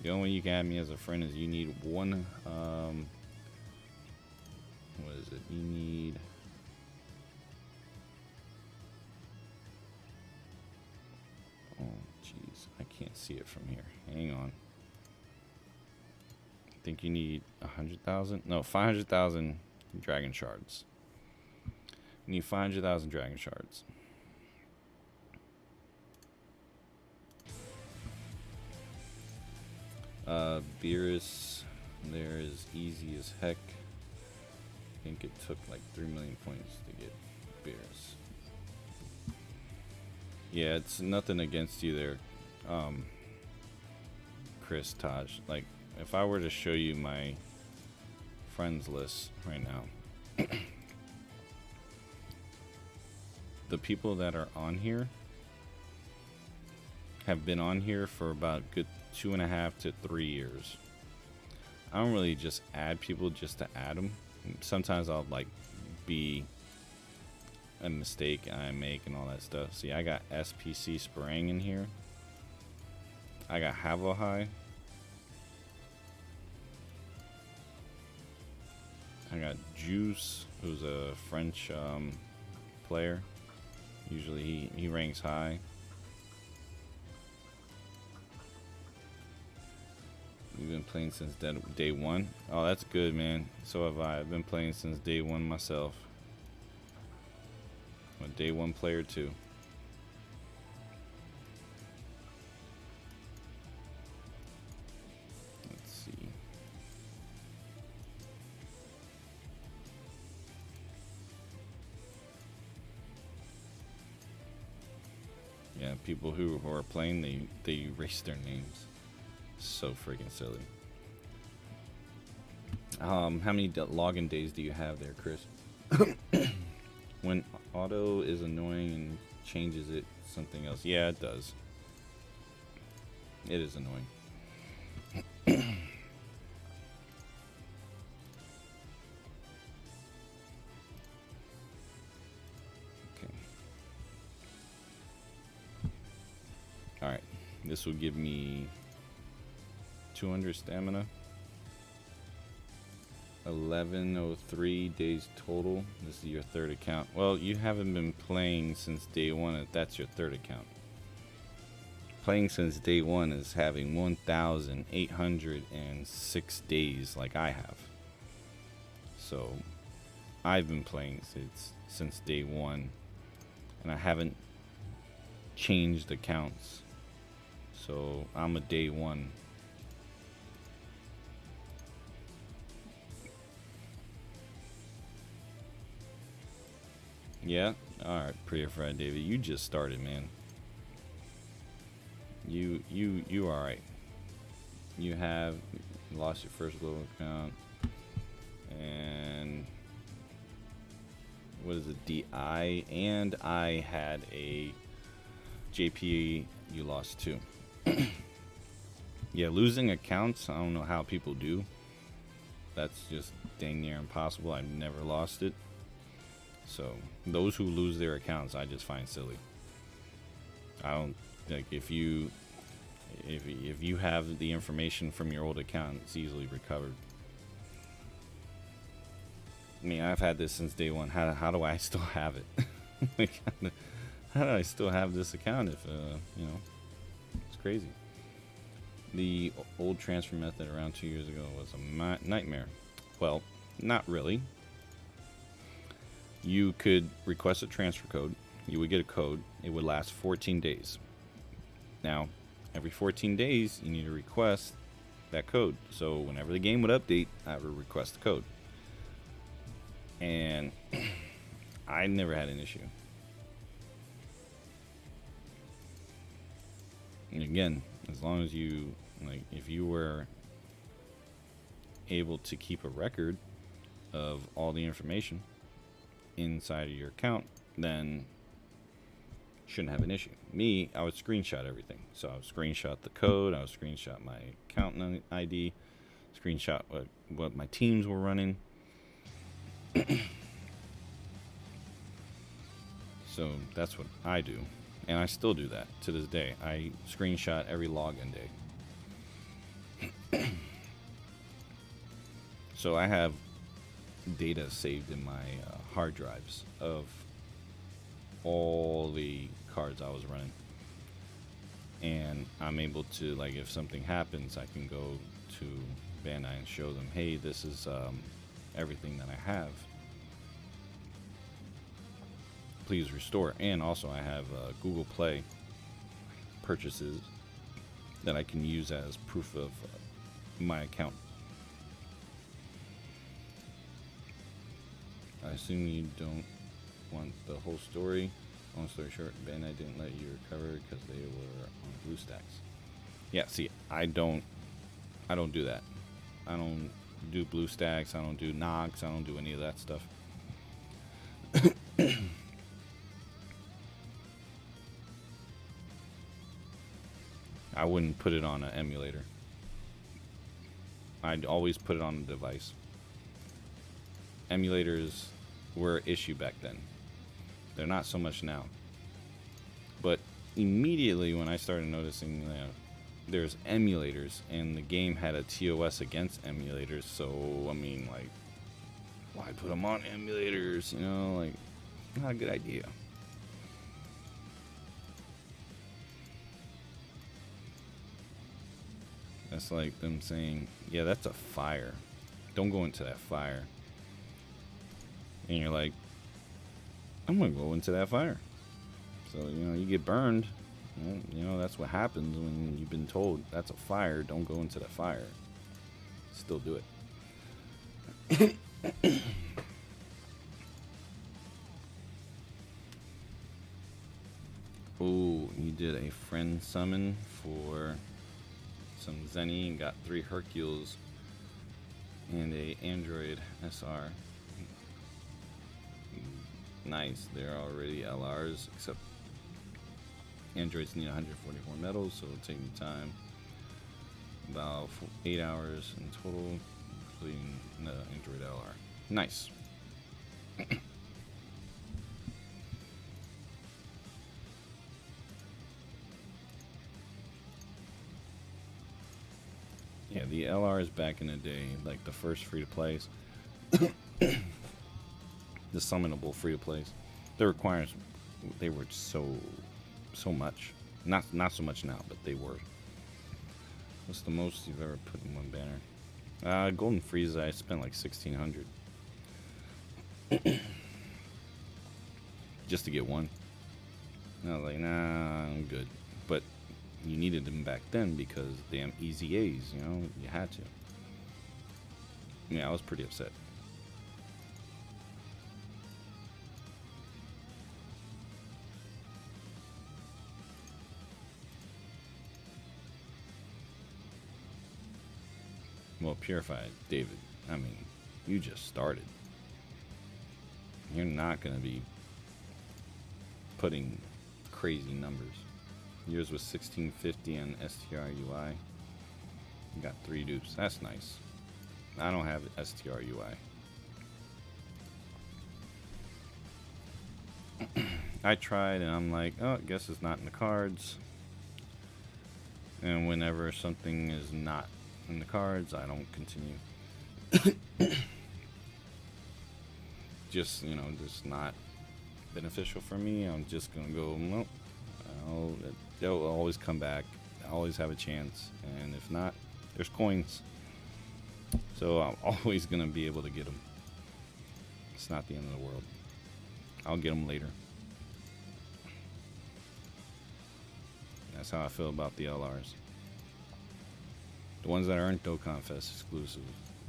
The only way you can add me as a friend is you need one, what is it? You need... Oh, jeez. I can't see it from here. Hang on. I think you need 100,000? No, 500,000 dragon shards. You need 500,000 dragon shards. Beerus, there is easy as heck. I think it took like 3 million points to get Beerus. Yeah, it's nothing against you there, Chris, Taj. Like, if I were to show you my friends list right now, the people that are on here have been on here for about a good 2.5 to 3 years. I don't really just add people just to add them. Sometimes I'll like be a mistake I make and all that stuff. See, I got SPC Sprang in here. I got Havohai. I got Juice, who's a French player. Usually he ranks high. We've been playing since day one. Oh, that's good, man. So have I. I've been playing since day one myself. A day one player too. Let's see. Yeah, people who are playing, they erase their names. So freaking silly. How many login days do you have there, Chris? When auto is annoying and changes it something else. Yeah, it does. It is annoying. Okay. Alright. This will give me 200 stamina. 1103 days total. This is your third account. Well, you haven't been playing since day one. If that's your third account. Playing since day one is having 1,806 days like I have. So I've been playing since day one, and I haven't changed accounts. So I'm a day one. Yeah? Alright, pretty friend David. You just started, man. You alright. You have lost your first global account. And what is it? DI. And I had a JP you lost too. Yeah, losing accounts, I don't know how people do. That's just dang near impossible. I've never lost it. So those who lose their accounts, I just find silly. I don't like if you have the information from your old account, it's easily recovered. I mean, I've had this since day one. How do I still have it? Like, how do I still have this account if you know, it's crazy. The old transfer method around 2 years ago was a nightmare. Well, not really. You could request a transfer code. You would get a code. It would last 14 days. Now, every 14 days, you need to request that code. So whenever the game would update, I would request the code. And I never had an issue. And again, as long as you, like, if you were able to keep a record of all the information inside of your account, then shouldn't have an issue. Me, I would screenshot everything. So I would screenshot the code, I would screenshot my account ID, screenshot what my teams were running. So that's what I do. And I still do that to this day. I screenshot every login day. So I have data saved in my hard drives of all the cards I was running. And I'm able to, like, if something happens, I can go to Bandai and show them, hey, this is everything that I have. Please restore. And also I have Google Play purchases that I can use as proof of my account. I assume you don't want the whole story. Long story short, Bandai didn't let you recover because they were on BlueStacks. Yeah, see, I don't do that. I don't do BlueStacks. I don't do Nox. I don't do any of that stuff. I wouldn't put it on an emulator. I'd always put it on a device. Emulators were an issue back then. They're not so much now. But immediately when I started noticing that there's emulators and the game had a TOS against emulators, so I mean, like, why put them on emulators? You know, like, not a good idea. That's like them saying, yeah, that's a fire. Don't go into that fire. And you're like, I'm gonna go into that fire. So, you know, you get burned. Well, you know, that's what happens when you've been told that's a fire, don't go into the fire. Still do it. Oh, you did a friend summon for some Zenny and got 3 Hercules and a Android SR. Nice. They're already LRs, except Androids need 144 metals, so it'll take me time. About 8 hours in total, including the Android LR. Nice. Yeah, the LRs back in the day, like the first free to plays, the summonable free to plays, the requirements, they were so much. Not so much now, but they were. What's the most you've ever put in one banner? Golden Frieza, I spent like 1,600 just to get one. And I was like, nah, I'm good. But you needed them back then because damn easy A's, you know, you had to. Yeah, I was pretty upset. Well, Purified, David, I mean, you just started. You're not going to be putting crazy numbers. Yours was 1650 on STR UI. You got 3 dupes. That's nice. I don't have STR UI. I tried and I'm like, oh, I guess it's not in the cards. And whenever something is not in the cards, I don't continue. Just, you know, just not beneficial for me. I'm just gonna go, nope. They'll always come back. I always have a chance, and if not, there's coins. So I'm always gonna be able to get them. It's not the end of the world. I'll get them later. That's how I feel about the LRs. The ones that aren't Dokkan Fest exclusive,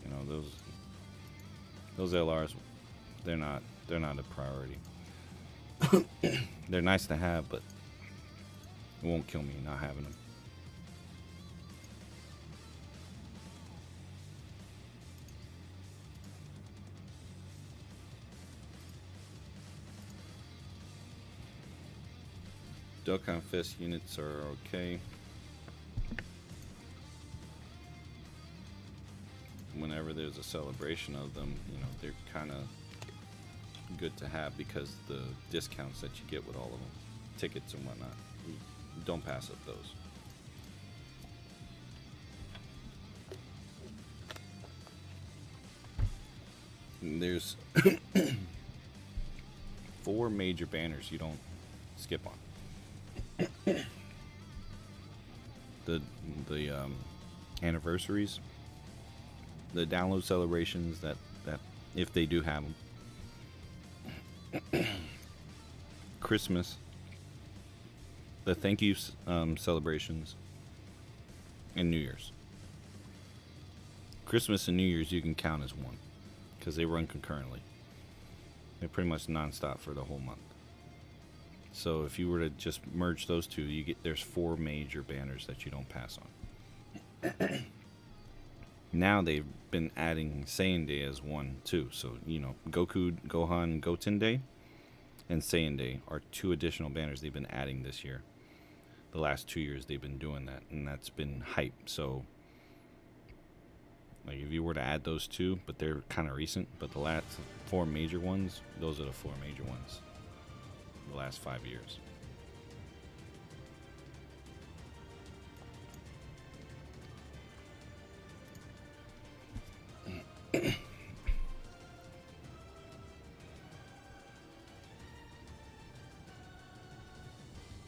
you know, those LRs, they're not a priority. They're nice to have, but it won't kill me not having them. Dokkan Fest units are okay. Whenever there's a celebration of them, you know, they're kind of good to have because the discounts that you get with all of them, tickets and whatnot, you don't pass up those. And there's 4 major banners you don't skip on. The anniversaries, the download celebrations that if they do have them, Christmas, the thank you celebrations, and New Year's. Christmas and New Year's you can count as one because they run concurrently. They're pretty much non-stop for the whole month. So if you were to just merge those two, there's 4 major banners that you don't pass on. Now they've been adding Saiyan Day as one too. So, you know, Goku, Gohan, Goten Day and Saiyan Day are 2 additional banners they've been adding this year. The last 2 years they've been doing that, and that's been hype. So like if you were to add those 2, but they're kind of recent, but the last 4 major ones, those are the 4 major ones. The last 5 years.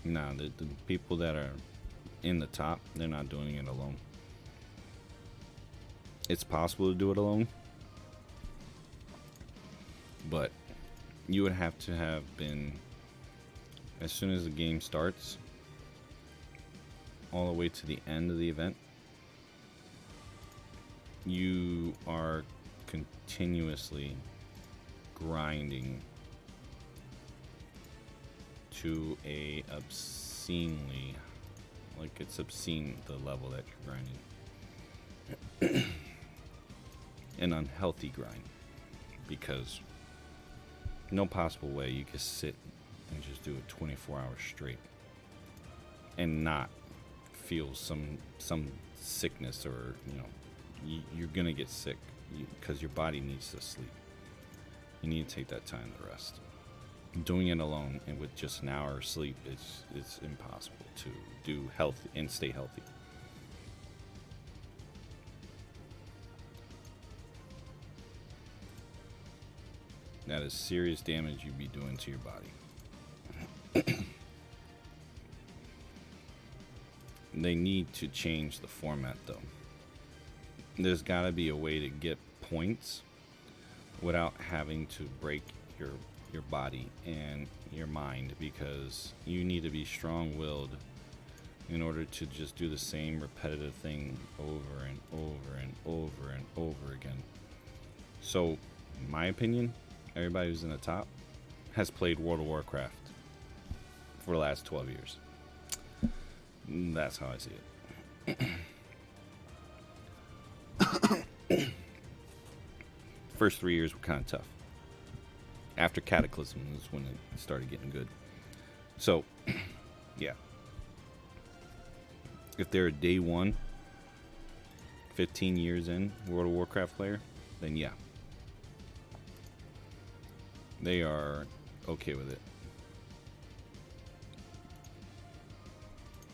No, the people that are in the top, they're not doing it alone. It's possible to do it alone, but you would have to have been, as soon as the game starts, all the way to the end of the event, you are continuously grinding to a obscenely, like it's obscene the level that you're grinding. An unhealthy grind, because no possible way you could sit and just do it 24 hours straight and not feel some sickness, or you're gonna get sick because your body needs to sleep. You need to take that time to rest. Doing it alone and with just an hour of sleep, it's impossible to do healthy and stay healthy. That is serious damage you'd be doing to your body. They need to change the format though. There's gotta be a way to get points without having to break your body and your mind, because you need to be strong-willed in order to just do the same repetitive thing over and over and over and over again. So, in my opinion, everybody who's in the top has played World of Warcraft for the last 12 years. That's how I see it. First 3 years were kind of tough. After Cataclysm is when it started getting good. So, yeah. If they're a day one, 15 years in World of Warcraft player, then yeah. They are okay with it.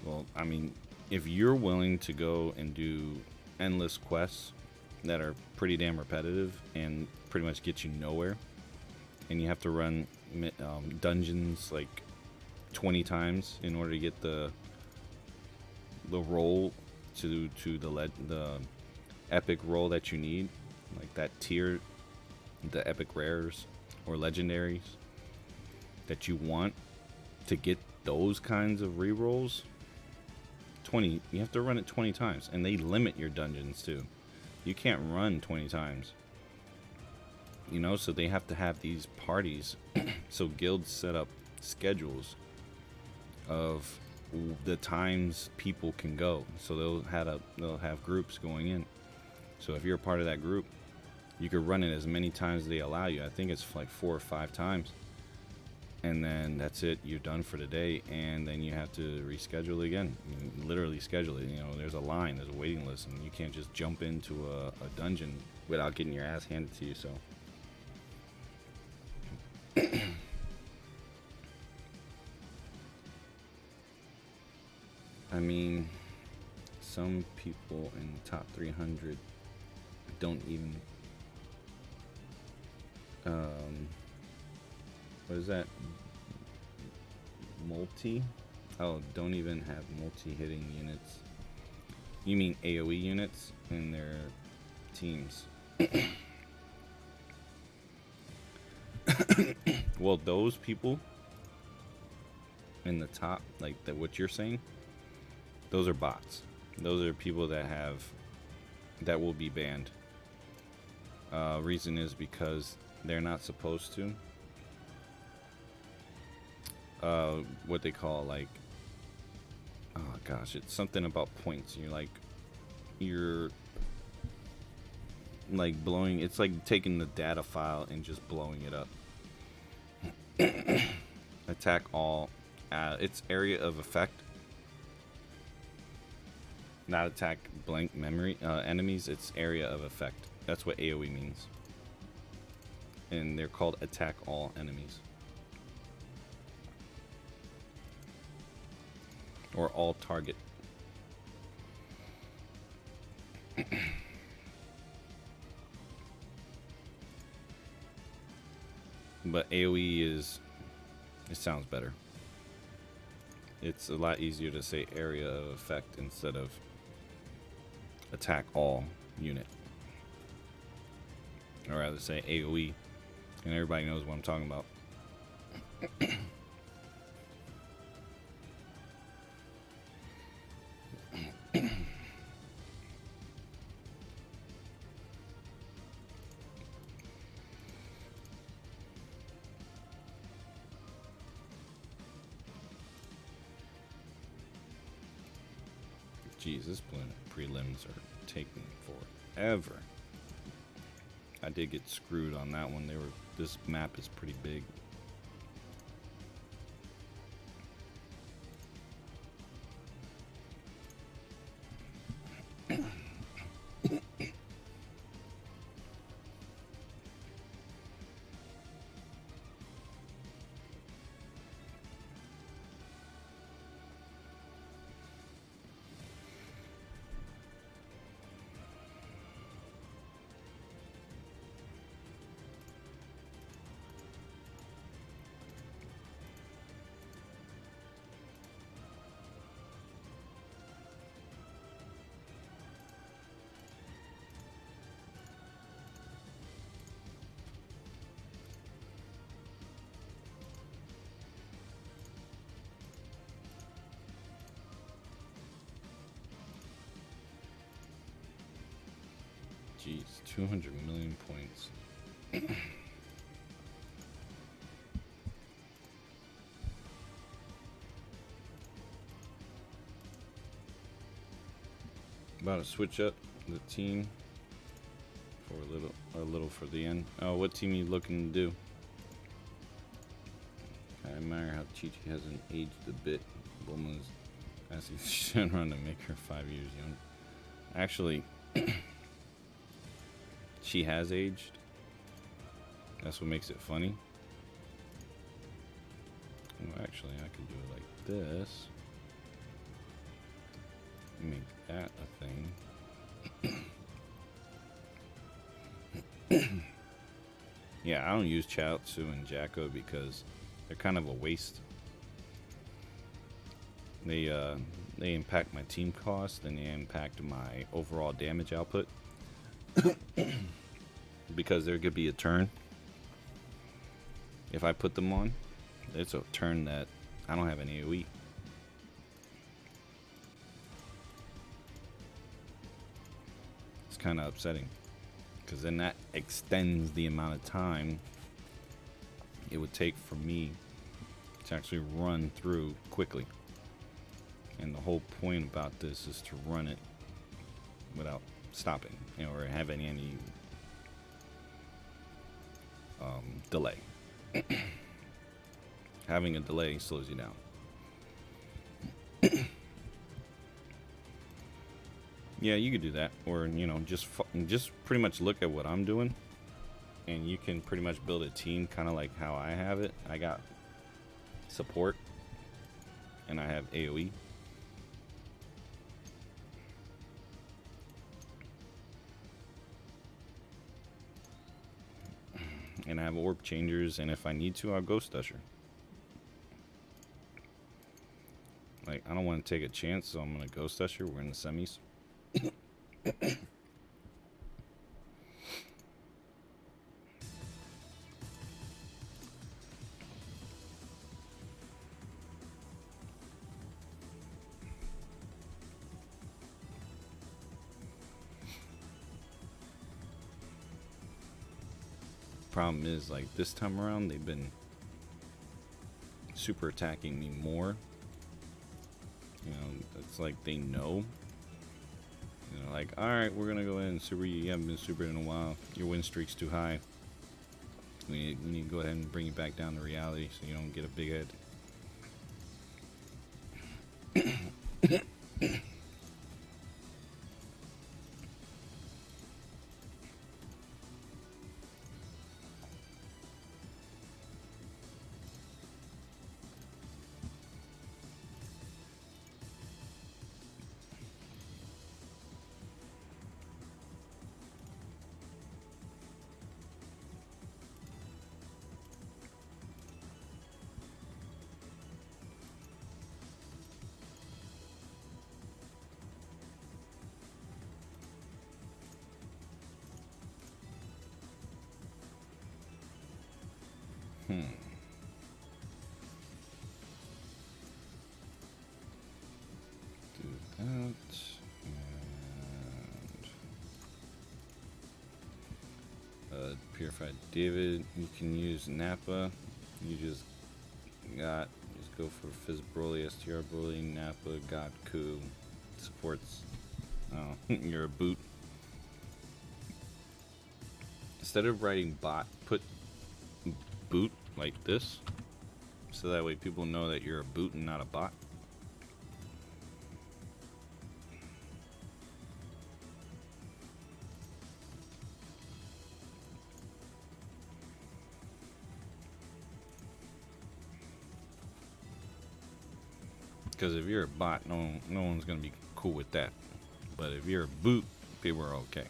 Well, I mean, if you're willing to go and do endless quests that are pretty damn repetitive and pretty much get you nowhere, and you have to run dungeons like 20 times in order to get the roll to the epic roll that you need, like that tier, the epic rares or legendaries that you want to get those kinds of rerolls. You have to run it 20 times, and they limit your dungeons too. You can't run 20 times. So they have to have these parties. So guilds set up schedules of the times people can go. So they'll have groups going in. So if you're a part of that group, you could run it as many times as they allow you. I think it's like 4 or 5 times. And then that's it. You're done for the day, and then you have to reschedule again. Literally schedule it. There's a line, there's a waiting list, and you can't just jump into a dungeon without getting your ass handed to you. So, I mean, some people in the top 300 don't even. What is that? Don't even have multi-hitting units. You mean AoE units in their teams. Well, those people in the top, like what you're saying, those are bots. Those are people that will be banned. Reason is because they're not supposed to. What they call it's something about points. You're like blowing. It's like taking the data file and just blowing it up. Attack all. It's area of effect. Not attack blank memory enemies. It's area of effect. That's what AoE means. And they're called attack all enemies. Or all target. But AoE it sounds better. It's a lot easier to say area of effect instead of attack all unit. Or rather say AoE, and everybody knows what I'm talking about. Jeez, this prelims are taking forever. I did get screwed on that one. This map is pretty big. Jeez, 200 million points. About to switch up the team for a little for the end. Oh, what team are you looking to do? I admire how Chi-Chi hasn't aged a bit. Woman's asking Shenron to make her 5 years young. Actually, she has aged. That's what makes it funny. Well, actually, I can do it like this. Make that a thing. Yeah, I don't use Chaozu and Jacko because they're kind of a waste. They impact my team cost and they impact my overall damage output. Because there could be a turn. If I put them on, it's a turn that I don't have an AoE. It's kind of upsetting. Because then that extends the amount of time it would take for me to actually run through quickly. And the whole point about this is to run it without stopping, you know, or having any delay. Having a delay slows you down. Yeah, you could do that, or you know, just pretty much look at what I'm doing, and you can pretty much build a team kind of like how I have it. I got support, and I have AoE. And I have orb changers, and if I need to, I'll Ghost Usher. Like, I don't want to take a chance, so I'm going to Ghost Usher. We're in the semis. Problem is, like, this time around, they've been super attacking me more. You know, it's like they know. You know, like, alright, we're gonna go ahead and super you. Haven't been super in a while. Your win streak's too high. We need to go ahead and bring you back down to reality so you don't get a big head. Purified David. You can use Nappa. You just go for Fizz Broly, STR Broly, Nappa, God Ku. Supports. Oh, you're a boot. Instead of writing bot, put boot like this. So that way people know that you're a boot and not a bot. Because if you're a bot, no one's gonna be cool with that. But if you're a boot, people are okay.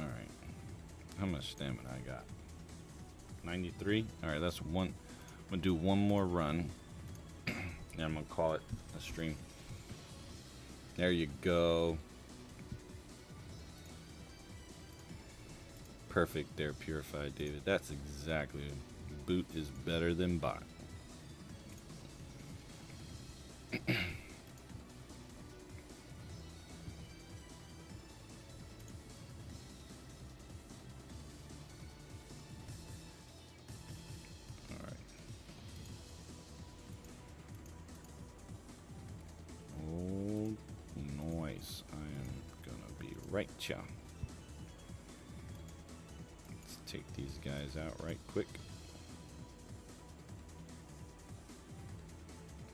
Alright. How much stamina I got? 93? Alright, that's one. I'm gonna do one more run. And I'm gonna call it a stream. There you go. Perfect there, Purified David. That's exactly. Boot is better than bot. Oh, nice. I am gonna be right, chow. Let's take these guys out right quick.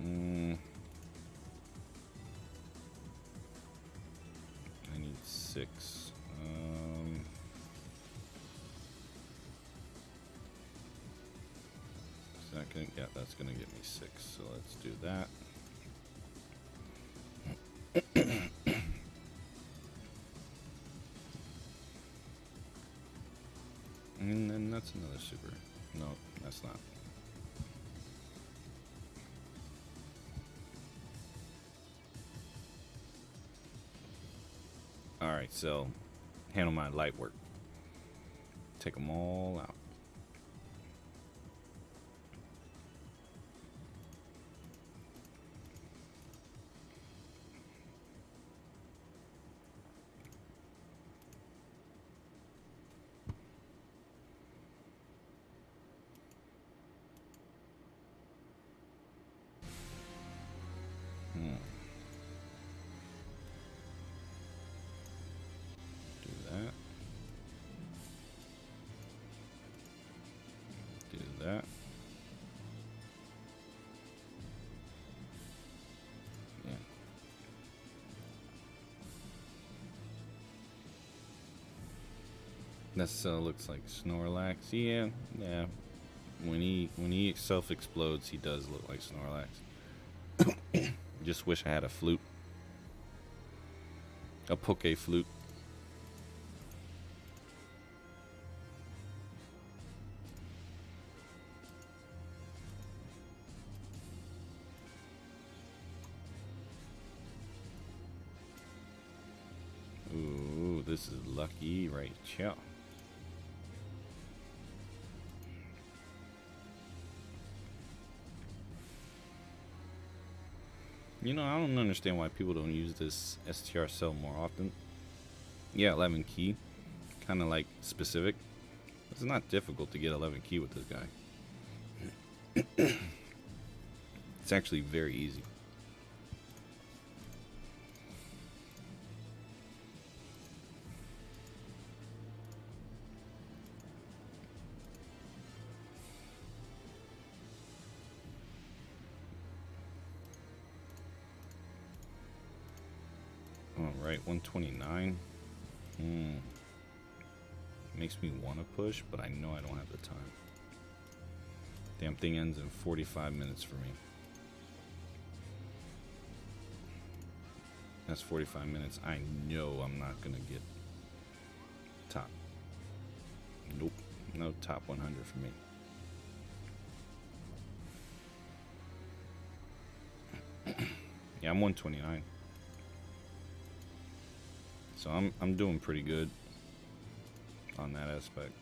I need 6. Second, yeah, that's gonna get me 6. So let's do that. And then that's another super. No, that's not. Alright, so handle my light work. Take them all out. Do that. Do that. Yeah. That still looks like Snorlax. Yeah, yeah. When he self explodes, he does look like Snorlax. Just wish I had a flute. A poke flute. Ooh, this is lucky right here. You know, I don't understand why people don't use this STR cell more often. Yeah, 11 key. Kind of like specific. It's not difficult to get 11 key with this guy. It's actually very easy. Alright, 129. Makes me want to push, but I know I don't have the time. Damn thing ends in 45 minutes for me. That's 45 minutes. I know I'm not gonna get top. Nope. No top 100 for me. Yeah, I'm 129. So I'm doing pretty good on that aspect.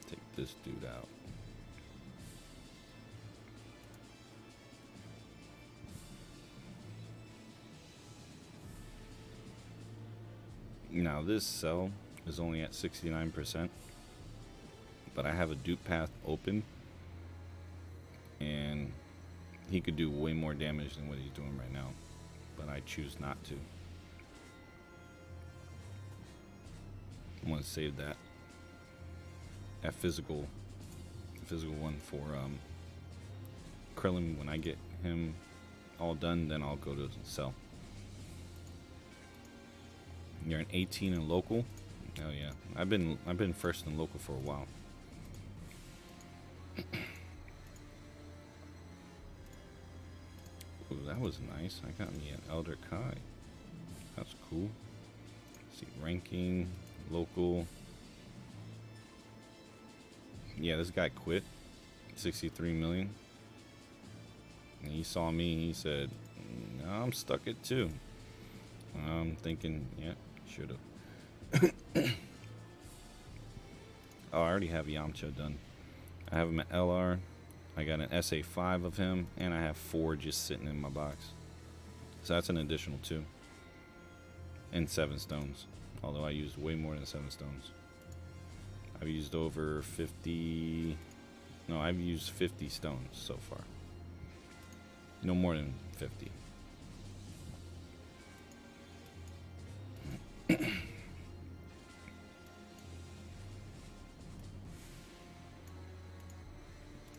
Take this dude out. Now this cell is only at 69%, but I have a dupe path open, and he could do way more damage than what he's doing right now, but I choose not to. I want to save that physical one for Krillin. When I get him all done, then I'll go to cell. You're an 18 in local. Oh yeah, I've been first in local for a while. Ooh, that was nice. I got me an Elder Kai. That's cool. Let's see, ranking, local. Yeah, this guy quit. 63 million. And he saw me and he said, no, I'm stuck at 2. I'm thinking, yeah, should have. Oh, I already have Yamcha done. I have him at LR. I got an SA5 of him, and I have 4 just sitting in my box. So that's an additional 2. And 7 stones. Although I used way more than 7 stones. I've used over 50... No, I've used 50 stones so far. No more than 50.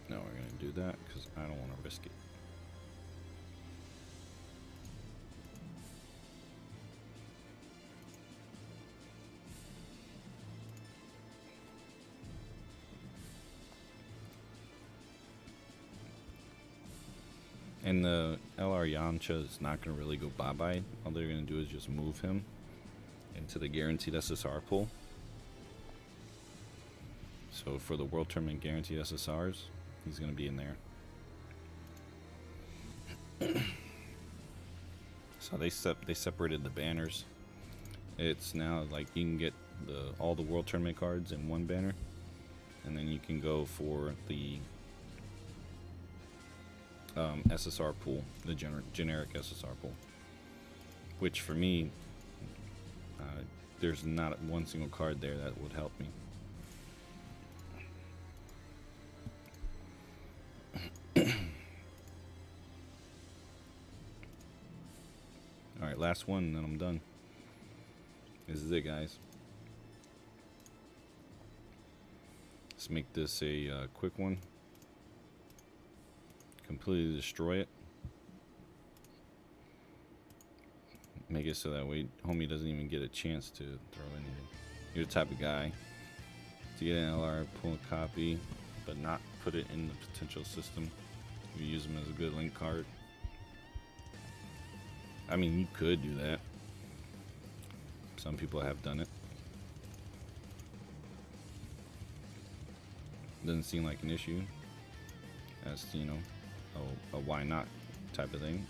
No, we're going to do that because I don't want to risk it. And the LR Yamcha is not going to really go bye-bye. All they're going to do is just move him into the guaranteed SSR pool. So for the World Tournament guaranteed SSRs, he's going to be in there. So they separated the banners. It's now like you can get all the World Tournament cards in one banner, and then you can go for the SSR pool, the generic SSR pool. Which for me, there's not one single card there that would help me. Alright, last one, and then I'm done. This is it, guys. Let's make this a quick one. Completely destroy it. Make it so that way homie doesn't even get a chance to throw anything. You're the type of guy to get an LR, pull a copy, but not put it in the potential system. You use them as a good link card. I mean, you could do that. Some people have done it. Doesn't seem like an issue. As you know, a why not type of thing.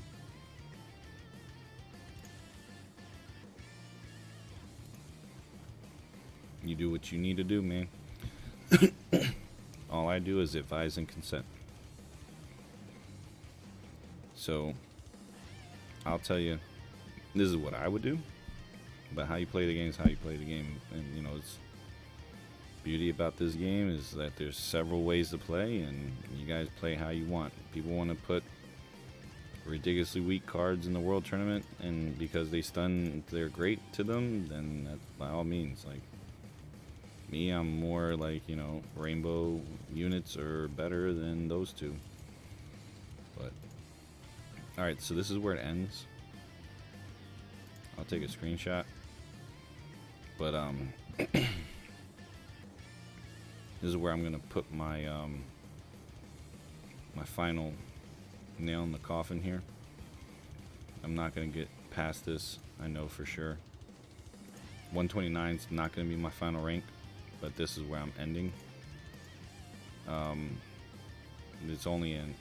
You do what you need to do, man. All I do is advise and consent. So I'll tell you, this is what I would do, but how you play the game is how you play the game. And you know, it's beauty about this game is that there's several ways to play, and you guys play how you want. People want to put ridiculously weak cards in the world tournament, and because they stun, they're great to them, then that, by all means. Like me, I'm more like, you know, rainbow units are better than those two. But alright, so this is where it ends. I'll take a screenshot. But this is where I'm gonna put my my final nail in the coffin here. I'm not going to get past this. I know for sure. 129 is not going to be my final rank, but this is where I'm ending. It's only in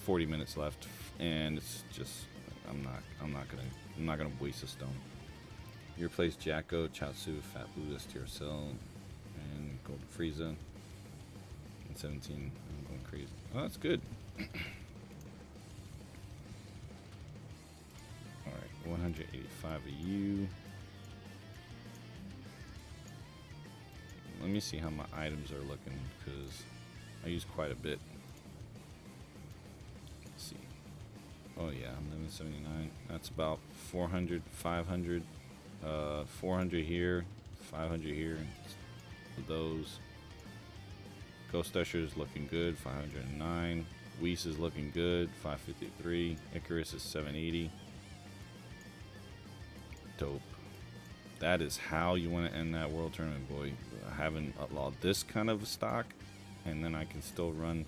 40 minutes left, and it's just I'm not gonna waste a stone. You replace Jacko, Chaozu, Fat Blue, STR Cell, and Golden Frieza. And 17. I'm going crazy. Oh, that's good. Alright, 185 of you. Let me see how my items are looking, because I use quite a bit. Let's see. Oh yeah, 1179. That's about 400, 500, 400 here, 500 here. Those. Ghost Usher is looking good, 509. Whis is looking good, 553. Icarus is 780. Dope. That is how you want to end that world tournament, boy. Having this kind of stock, and then I can still run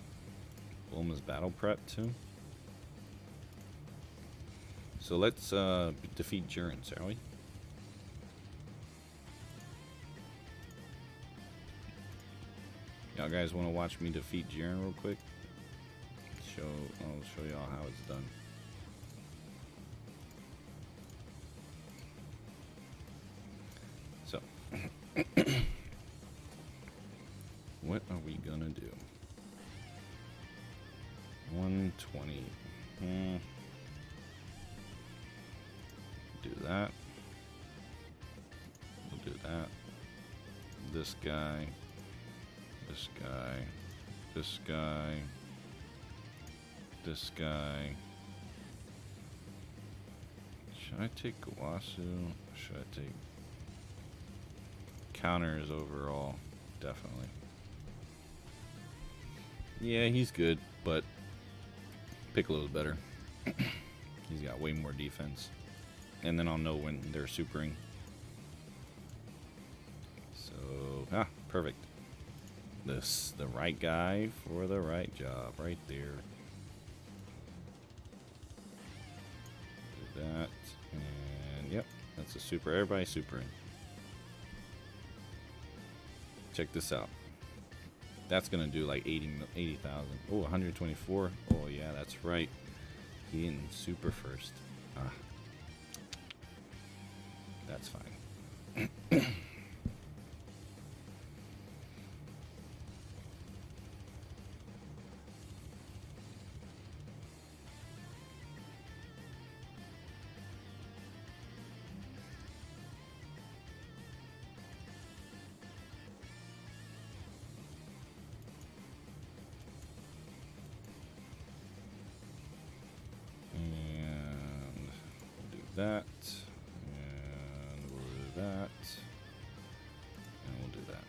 Bulma's battle prep too. So let's defeat Jiren, shall we? Y'all guys want to watch me defeat Jiren real quick? I'll show y'all how it's done. So, what are we gonna do? 120. Do that. We'll do that. This guy. This guy. This guy. This guy. Should I take Gawasu? Or should I take counters overall? Definitely. Yeah, he's good, but Piccolo's better. He's got way more defense. And then I'll know when they're supering. So, perfect. The right guy for the right job, right there. Do that, and yep, that's a super. Everybody supering. Check this out. That's gonna do like 80,000. Oh, 124. Oh yeah, that's right. He didn't super first. That's fine. That, and we'll do that, and we'll do that.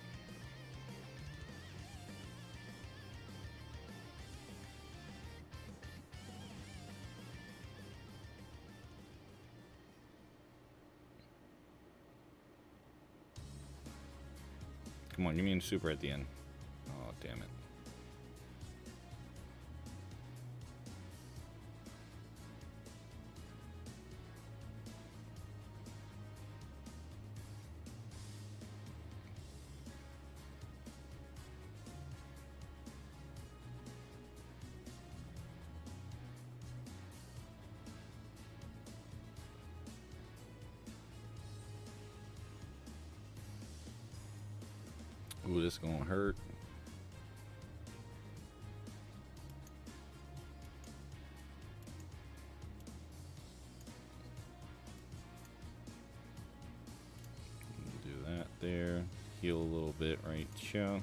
Come on, you mean super at the end? Oh, damn it. Ooh, this gonna hurt. Do that there. Heal a little bit right here.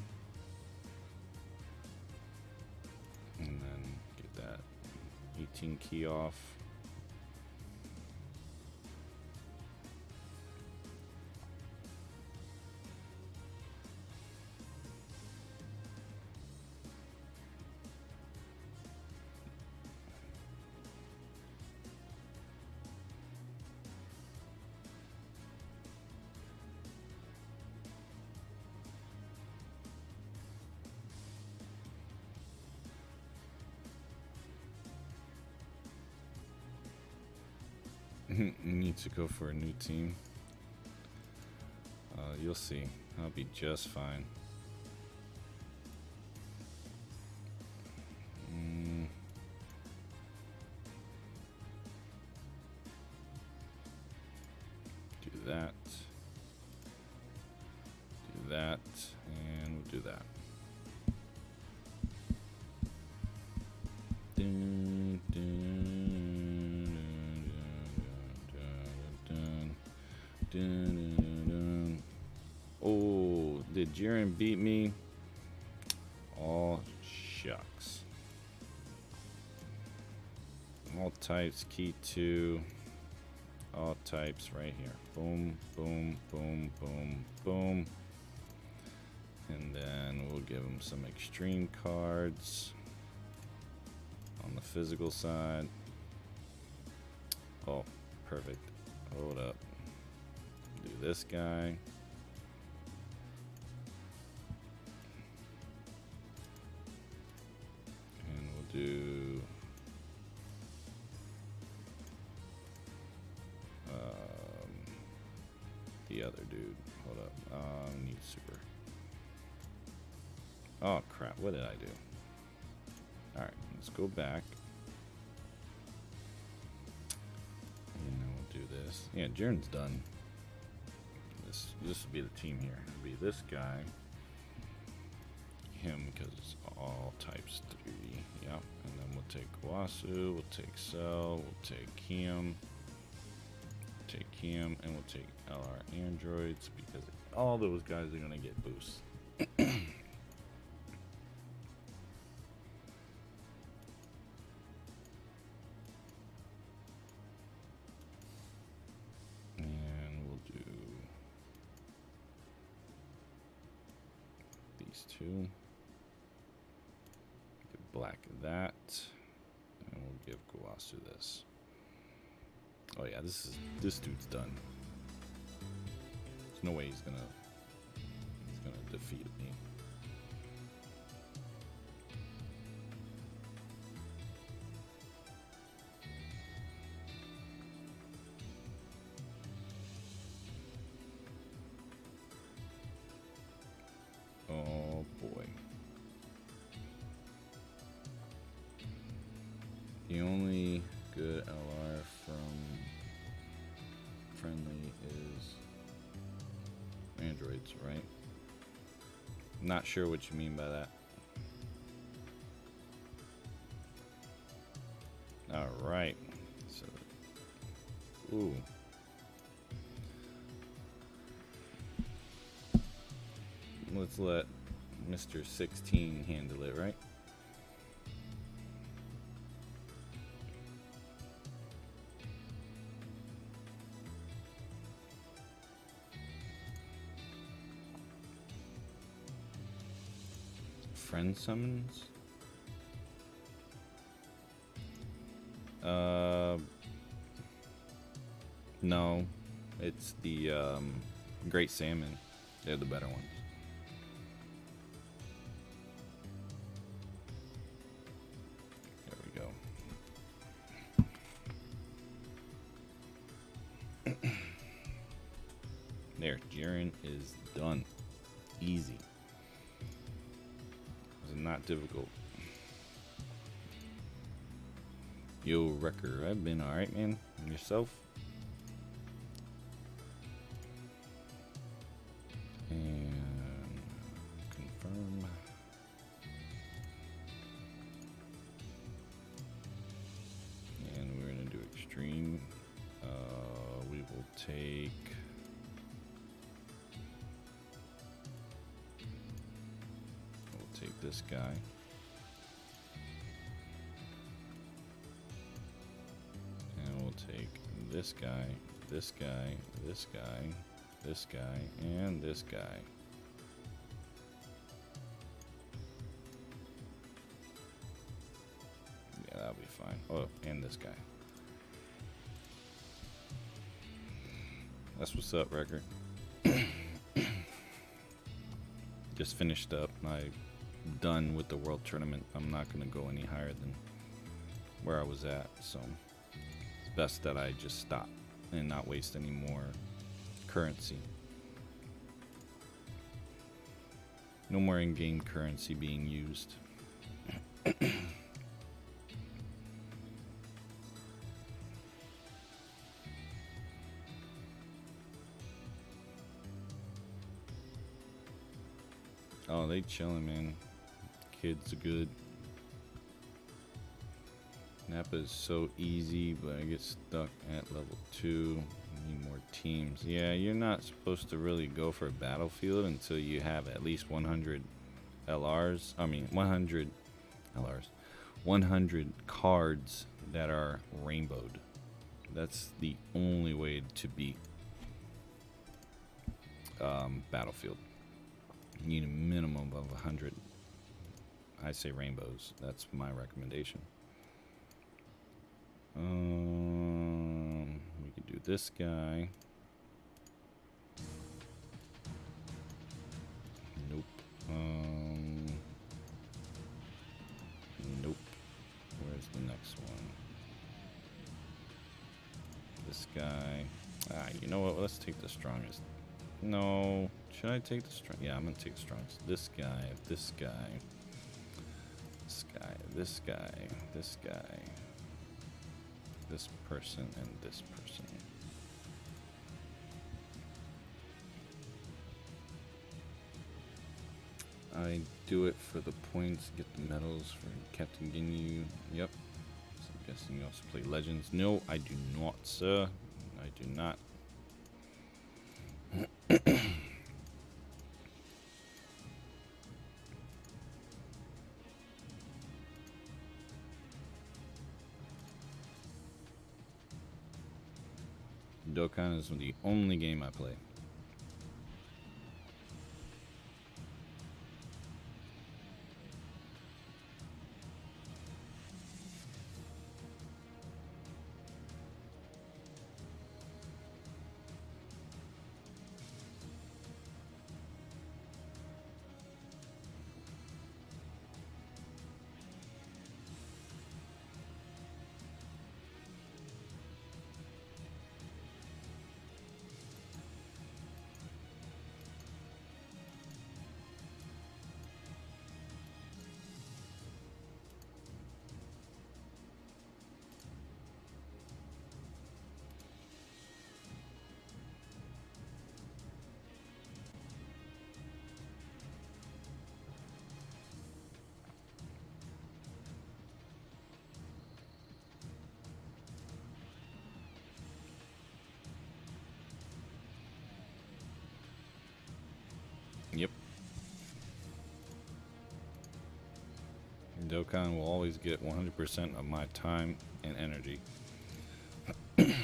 And then get that 18 key off. Need to go for a new team. You'll see. I'll be just fine. Do that. Do that. And we'll do that. Dun, dun, dun, dun, dun. Oh, did Jiren beat me? Oh, shucks. All types, key 2. All types right here. Boom, boom, boom, boom, boom. And then we'll give him some extreme cards on the physical side. Oh, perfect. Hold up. Do this guy. And we'll do the other dude. Hold up. Need super. Oh crap, what did I do? Alright, let's go back. And then we'll do this. Yeah, Jiren's done. This will be the team here. It'll be this guy. Him, because it's all types 3. Yep. And then we'll take Wasu, we'll take Cell, we'll take him. Take him, and we'll take LR androids, because all those guys are going to get boosts. And we'll do these two. Give Black that, and we'll give Guasu this. Oh yeah, this dude's done. There's no way he's gonna defeat me. Oh boy. The only good LR from friendly is androids, right? Not sure what you mean by that. All right. So, ooh. Let's let Mr. 16 handle it, right? Friend summons? No. It's the Great Salmon. They're the better ones. There we go. There, Jiren is done. Easy. Not difficult. Yo, Wrecker, I've been alright, man. And yourself? And confirm. And we're gonna do extreme. We will take. Take this guy. And we'll take this guy, this guy, this guy, this guy, and this guy. Yeah, that'll be fine. Oh, and this guy. That's what's up, Wrecker. Just finished up. I'm done with the world tournament. I'm not going to go any higher than where I was at, so it's best that I just stop. and not waste any more currency. No more in-game currency being used. Oh, they chilling, man. Kids are good. Napa is so easy, but I get stuck at level 2. Need more teams. Yeah, you're not supposed to really go for a battlefield until you have at least 100 LRs. I mean, 100 LRs. 100 cards that are rainbowed. That's the only way to beat Battlefield. You need a minimum of 100. I say rainbows. That's my recommendation. We could do this guy. Nope. Nope. Where's the next one? This guy. You know what? Let's take the strongest. No. Should I take the strong? Yeah, I'm gonna take the strongest. This guy. This guy. This guy. This guy. This guy. This person and this person. I do it for the points, get the medals for Captain Ginyu. Yep. So I'm guessing you also play Legends. No, I do not, sir. I do not. Dokkan is the only game I play. Yep. Dokkan will always get 100% of my time and energy. Alright.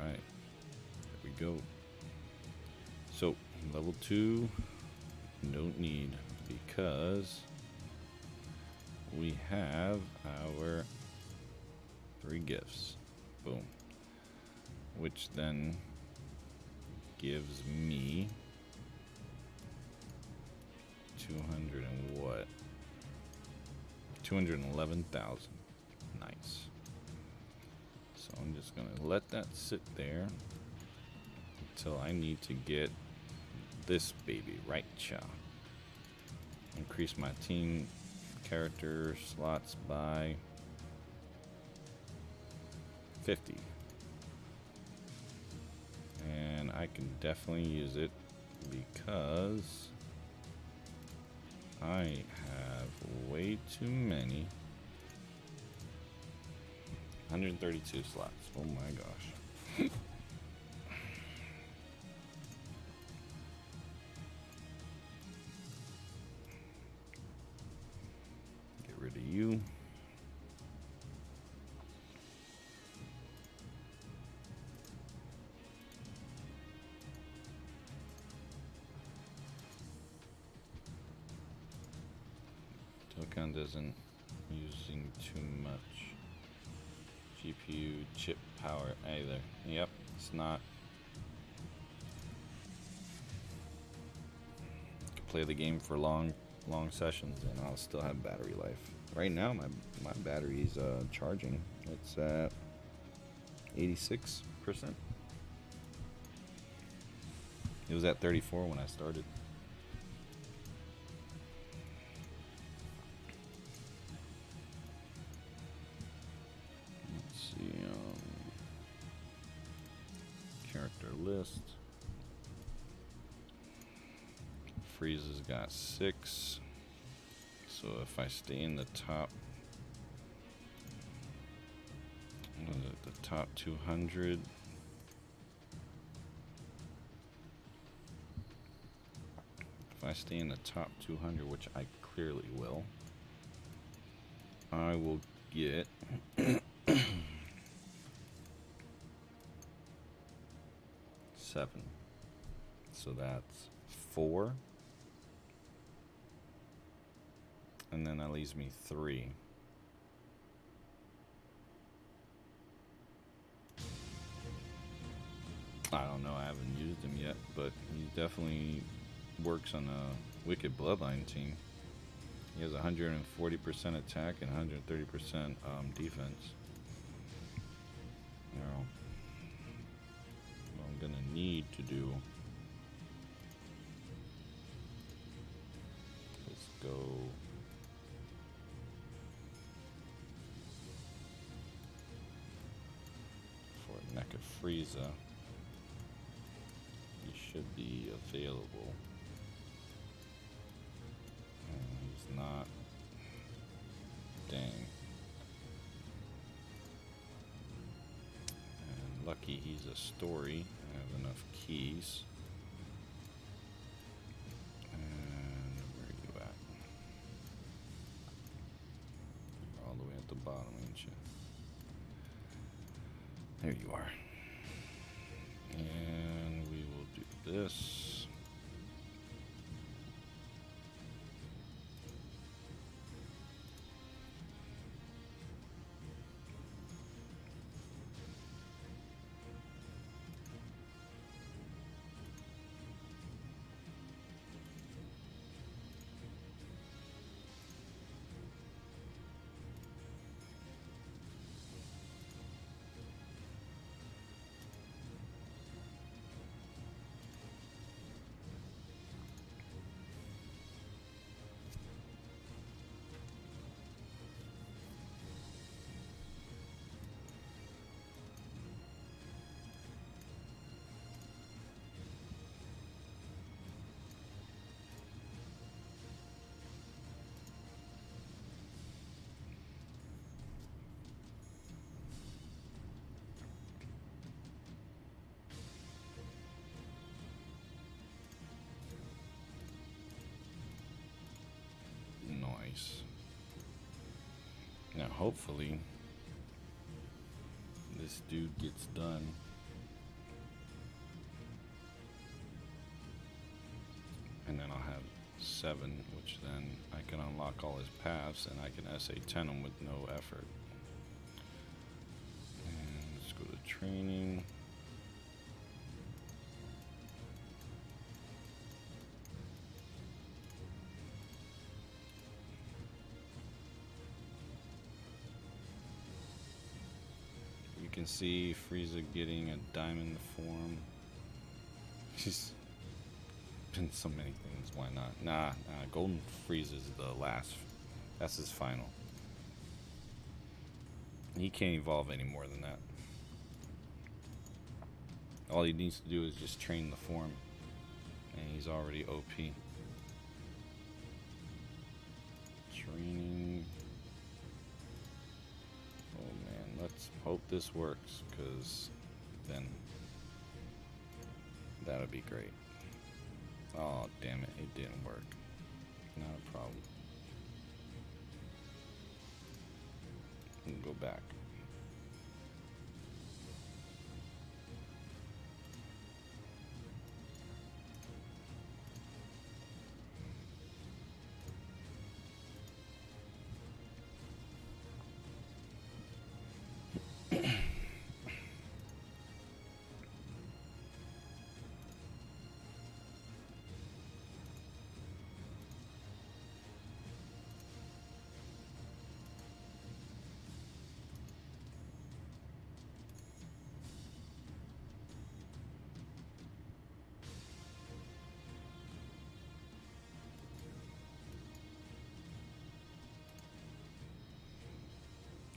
There we go. So, level 2, don't need, because we have our 3 gifts. Boom. Which then gives me 200 and what? 211,000. Nice. So I'm just gonna let that sit there until I need to get this baby right, chow. Increase my team character slots by 50. And I can definitely use it because I have way too many. 132 slots. Oh my gosh. Get rid of you. Dokkan doesn't using too much GPU chip power either. Yep, it's not. Play the game for long long sessions, and I'll still have battery life. Right now, my battery's charging. It's at 86%. It was at 34 when I started. Let's see. Character list. Frieza's got 6. So if I stay in the top, the top 200. If I stay in the top 200, which I clearly will, I will get 7. So that's 4. And then that leaves me 3. I don't know, I haven't used him yet, but he definitely works on a Wicked Bloodline team. He has 140% attack and 130% defense. Now, what I'm gonna need to do, let's go for Mecha Frieza. He should be available. And he's not. Dang. And lucky he's a story. I have enough keys. And where are you at? You're all the way at the bottom, ain't you? There you are. And we will do this. Nice. Now, hopefully, this dude gets done. And then I'll have 7, which then I can unlock all his paths and I can SA-10 him with no effort. And let's go to training. You can see Frieza getting a diamond form. He's been so many things, why not? Nah, Golden Frieza is the last. That's his final. He can't evolve any more than that. All he needs to do is just train the form. And he's already OP. Training. Oh man, let's hope this works, because then that'll be great. Oh, damn it, it didn't work. Not a problem. We'll go back.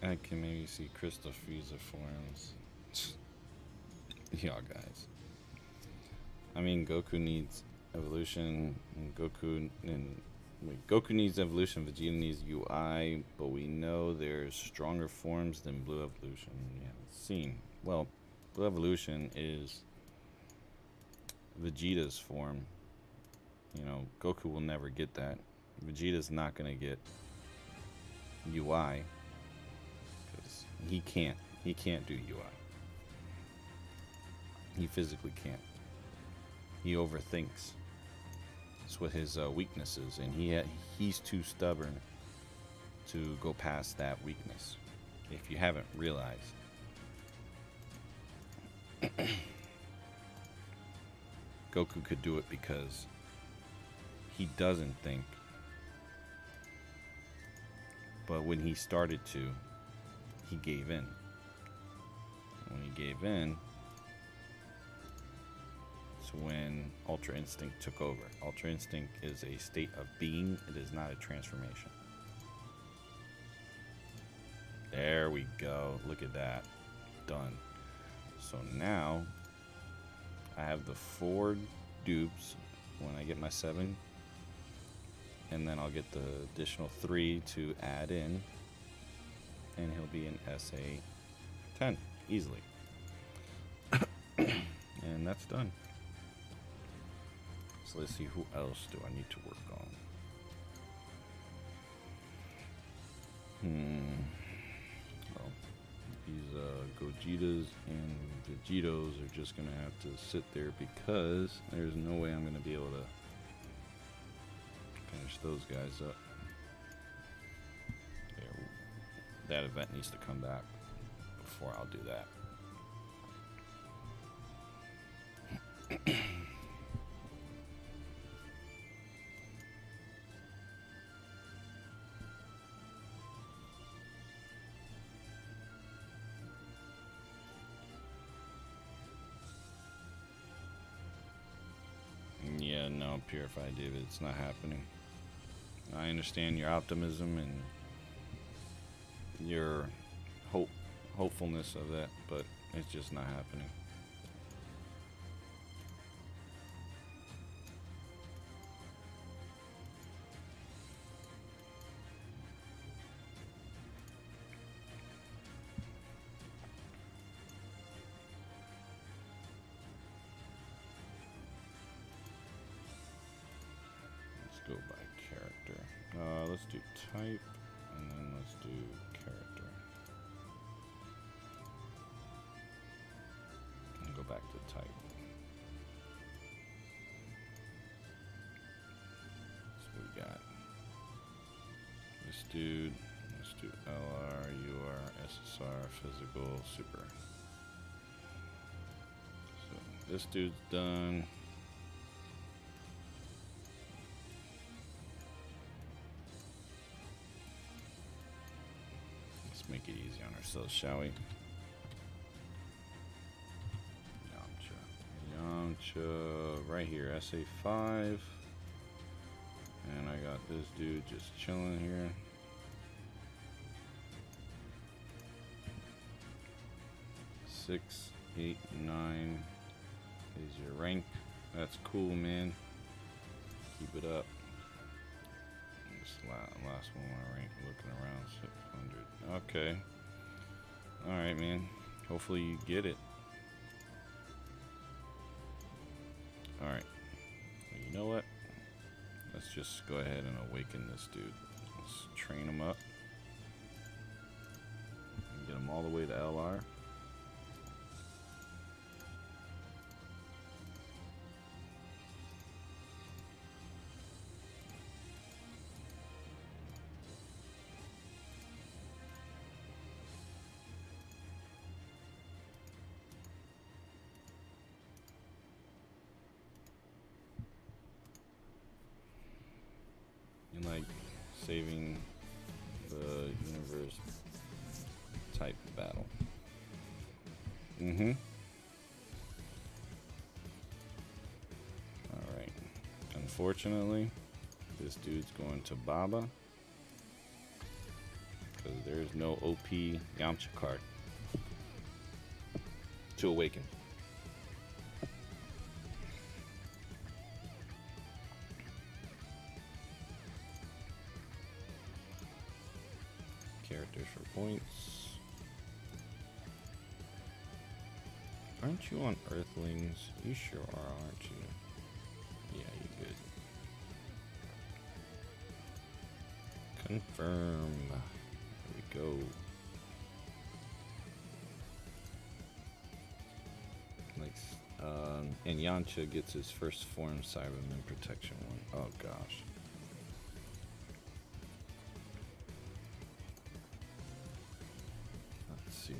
I can maybe see Crystal Frieza forms. Y'all guys. I mean, Goku needs evolution. Goku needs evolution. Vegeta needs UI, but we know there's stronger forms than Blue Evolution. We haven't seen. Well, Blue Evolution is Vegeta's form. You know, Goku will never get that. Vegeta's not gonna get UI because he can't. He can't do UI. He physically can't. He overthinks. That's what his weakness is, and he's too stubborn to go past that weakness. If you haven't realized, Goku could do it because he doesn't think. But when he started to, he gave in. When he gave in, it's when Ultra Instinct took over. Ultra Instinct is a state of being, it is not a transformation. There we go. Look at that. Done. So now I have the 4 dupes when I get my 7. And then I'll get the additional 3 to add in. And he'll be an SA 10 easily. And that's done. So let's see, who else do I need to work on? Well, these Gojitas and Vegetos are just gonna have to sit there because there's no way I'm gonna be able to finish those guys up. There, that event needs to come back before I'll do that. Yeah, no, Purify David, it's not happening. I understand your optimism and your hopefulness of that, but it's just not happening. Go by character. Let's do type, and then let's do character. And go back to type. So we got this dude. Let's do LR, UR, SSR, physical, super. So this dude's done. Make it easy on ourselves, shall we? Yamcha right here, SA5. And I got this dude just chilling here. Six, 8, 9 is your rank. That's cool, man. Keep it up. Last one, my rank, looking around 600. Okay. Alright, man. Hopefully you get it. Alright. Well, you know what? Let's just go ahead and awaken this dude. Let's train him up. And get him all the way to LR. Like saving the universe type battle. Alright. Unfortunately, this dude's going to Baba. Because there is no OP Yamcha card to awaken. Characters for points. Aren't you on Earthlings? You sure are, aren't you? Yeah, you good. Confirm. There we go. Like, and Yamcha gets his first form Cyberman protection one. Oh gosh. Let's see.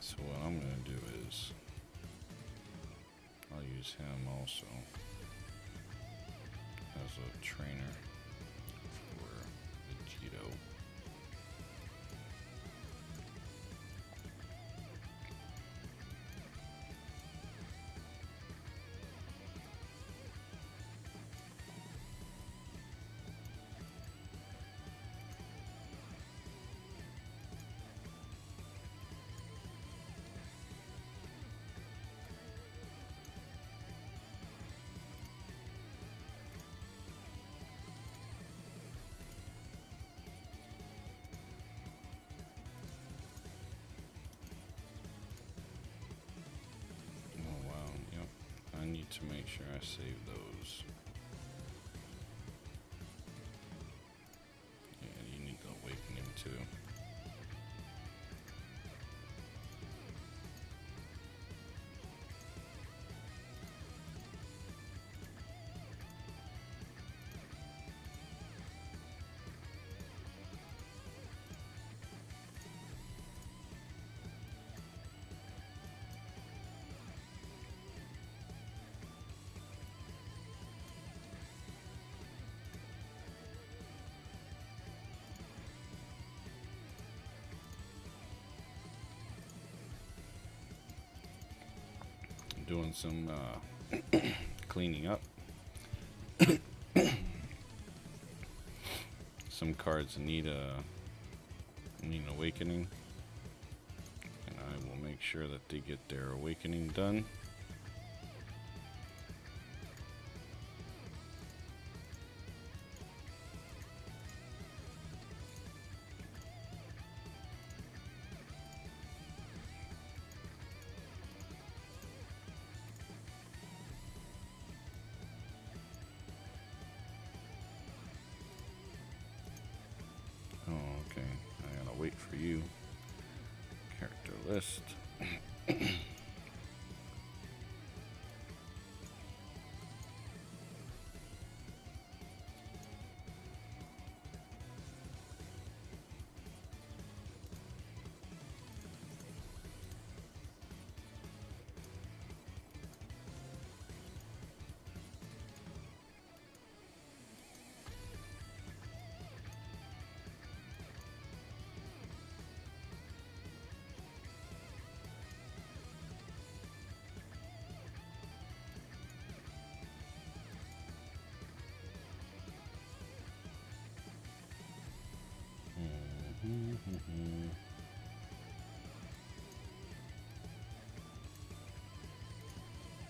So what I'm gonna do is I'll use him also as a trainer for Vegito. Oh wow, yep. I need to make sure I save those. Yeah, you need the awakening too. Doing some cleaning up. Some cards need an awakening, and I will make sure that they get their awakening done. Oh, okay. I gotta wait for you. Character list.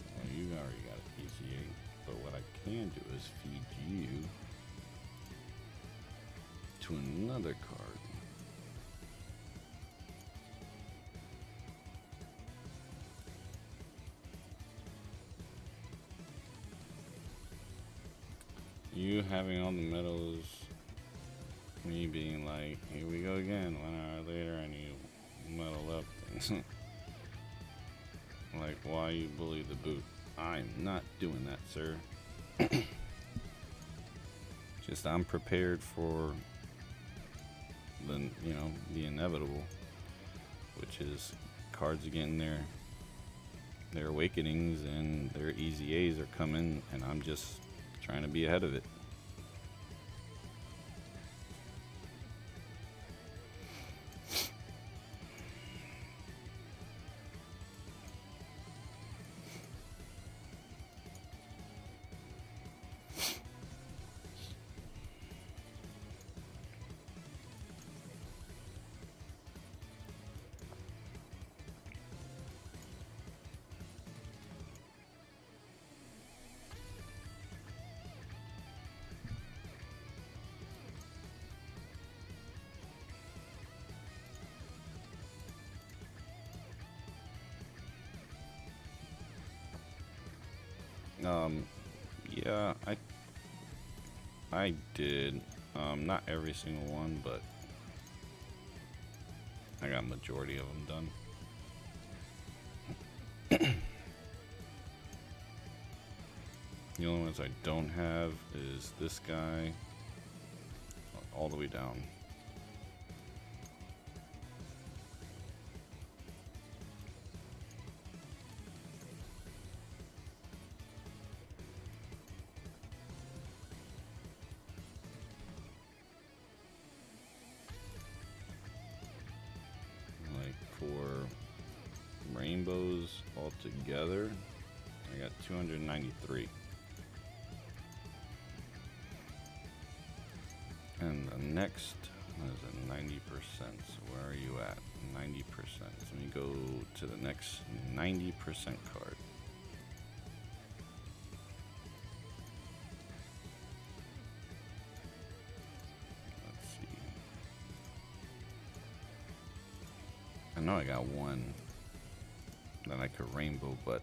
Well, you already got a PCA, but what I can do is feed you to another card. You having all the medals Me being like, here we go again. 1 hour later, and you muddle up. Like, why you bully the boot? I'm not doing that, sir. Just I'm prepared for the the inevitable, which is cards getting their awakenings and their easy A's are coming, and I'm just trying to be ahead of it. Yeah, I did. Not every single one, but I got majority of them done. The only ones I don't have is this guy all the way down. Like for rainbows altogether, I got 293. And the next is a 90%. So where are you at? 90%. So let me go to the next 90% card. Let's see. I know I got one that I could rainbow, but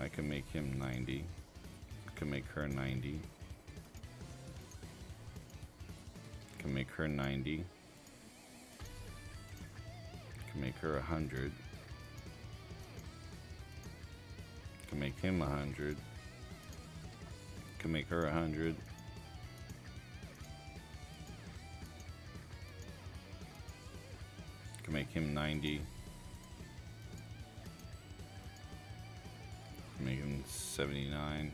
I can make him 90. I can make her 90. I can make her 90. I can make her 100. I can make him 100. I can make her 100. I can make him 90. Make him 79.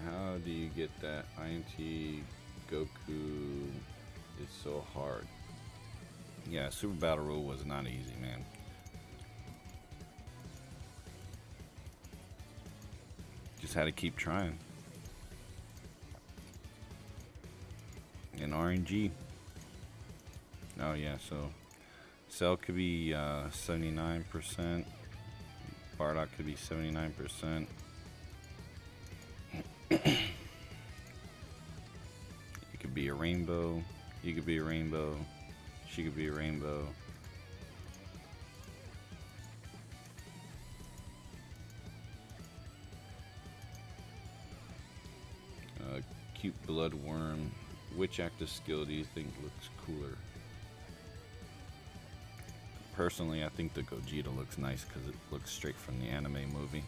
How do you get that INT Goku? It's so hard. Yeah, Super Battle Rule was not easy, man. Just had to keep trying. And RNG. Oh yeah, so Cell could be 79%. Bardock could be 79%. You could be a rainbow. You could be a rainbow. She could be a rainbow. Cute bloodworm. Which active skill do you think looks cooler? Personally, I think the Gogeta looks nice because it looks straight from the anime movie.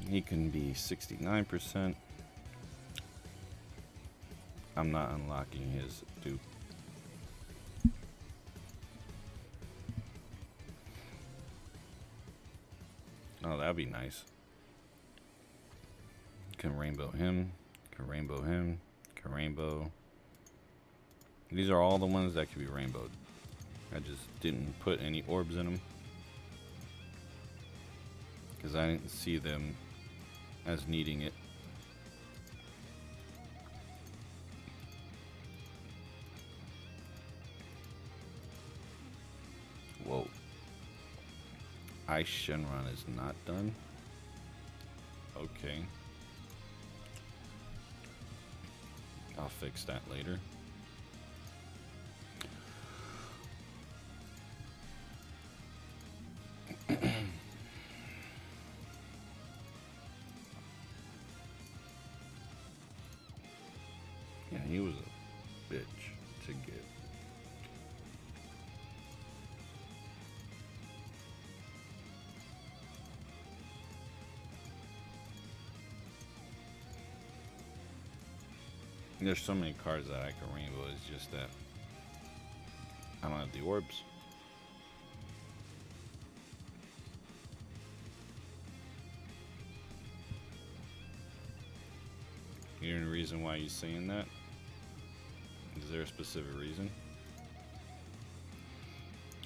He can be 69%. I'm not unlocking his dupe. Oh, that'd be nice. Can rainbow him. Can rainbow him. Can rainbow. These are all the ones that can be rainbowed. I just didn't put any orbs in them because I didn't see them as needing it. Whoa. Ice Shenron is not done. Okay. I'll fix that later. And he was a bitch to get. There's so many cards that I can rainbow. It's just that I don't have the orbs. You know the reason why you're saying that? Is there a specific reason?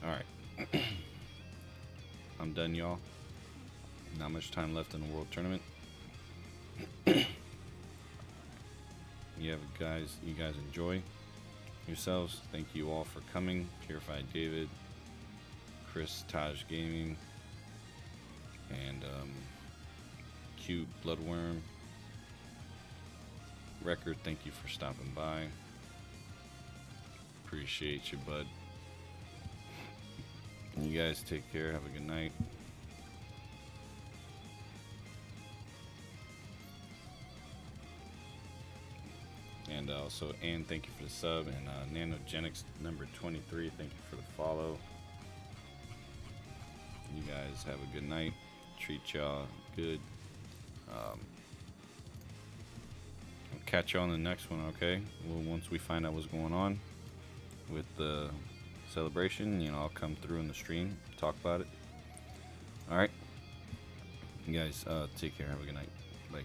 Alright. I'm done, y'all. Not much time left in the World Tournament. You guys enjoy yourselves. Thank you all for coming. Purified David, Chris Taj Gaming, and Cute Bloodworm. Record, thank you for stopping by. Appreciate you, bud. You guys take care. Have a good night. And also, Ann, thank you for the sub. And Nanogenics number 23, thank you for the follow. You guys have a good night. Treat y'all good. I'll catch you on the next one, okay? Well, once we find out what's going on with the celebration, you know, I'll come through in the stream, talk about it. All right. You guys take care. Have a good night. Bye.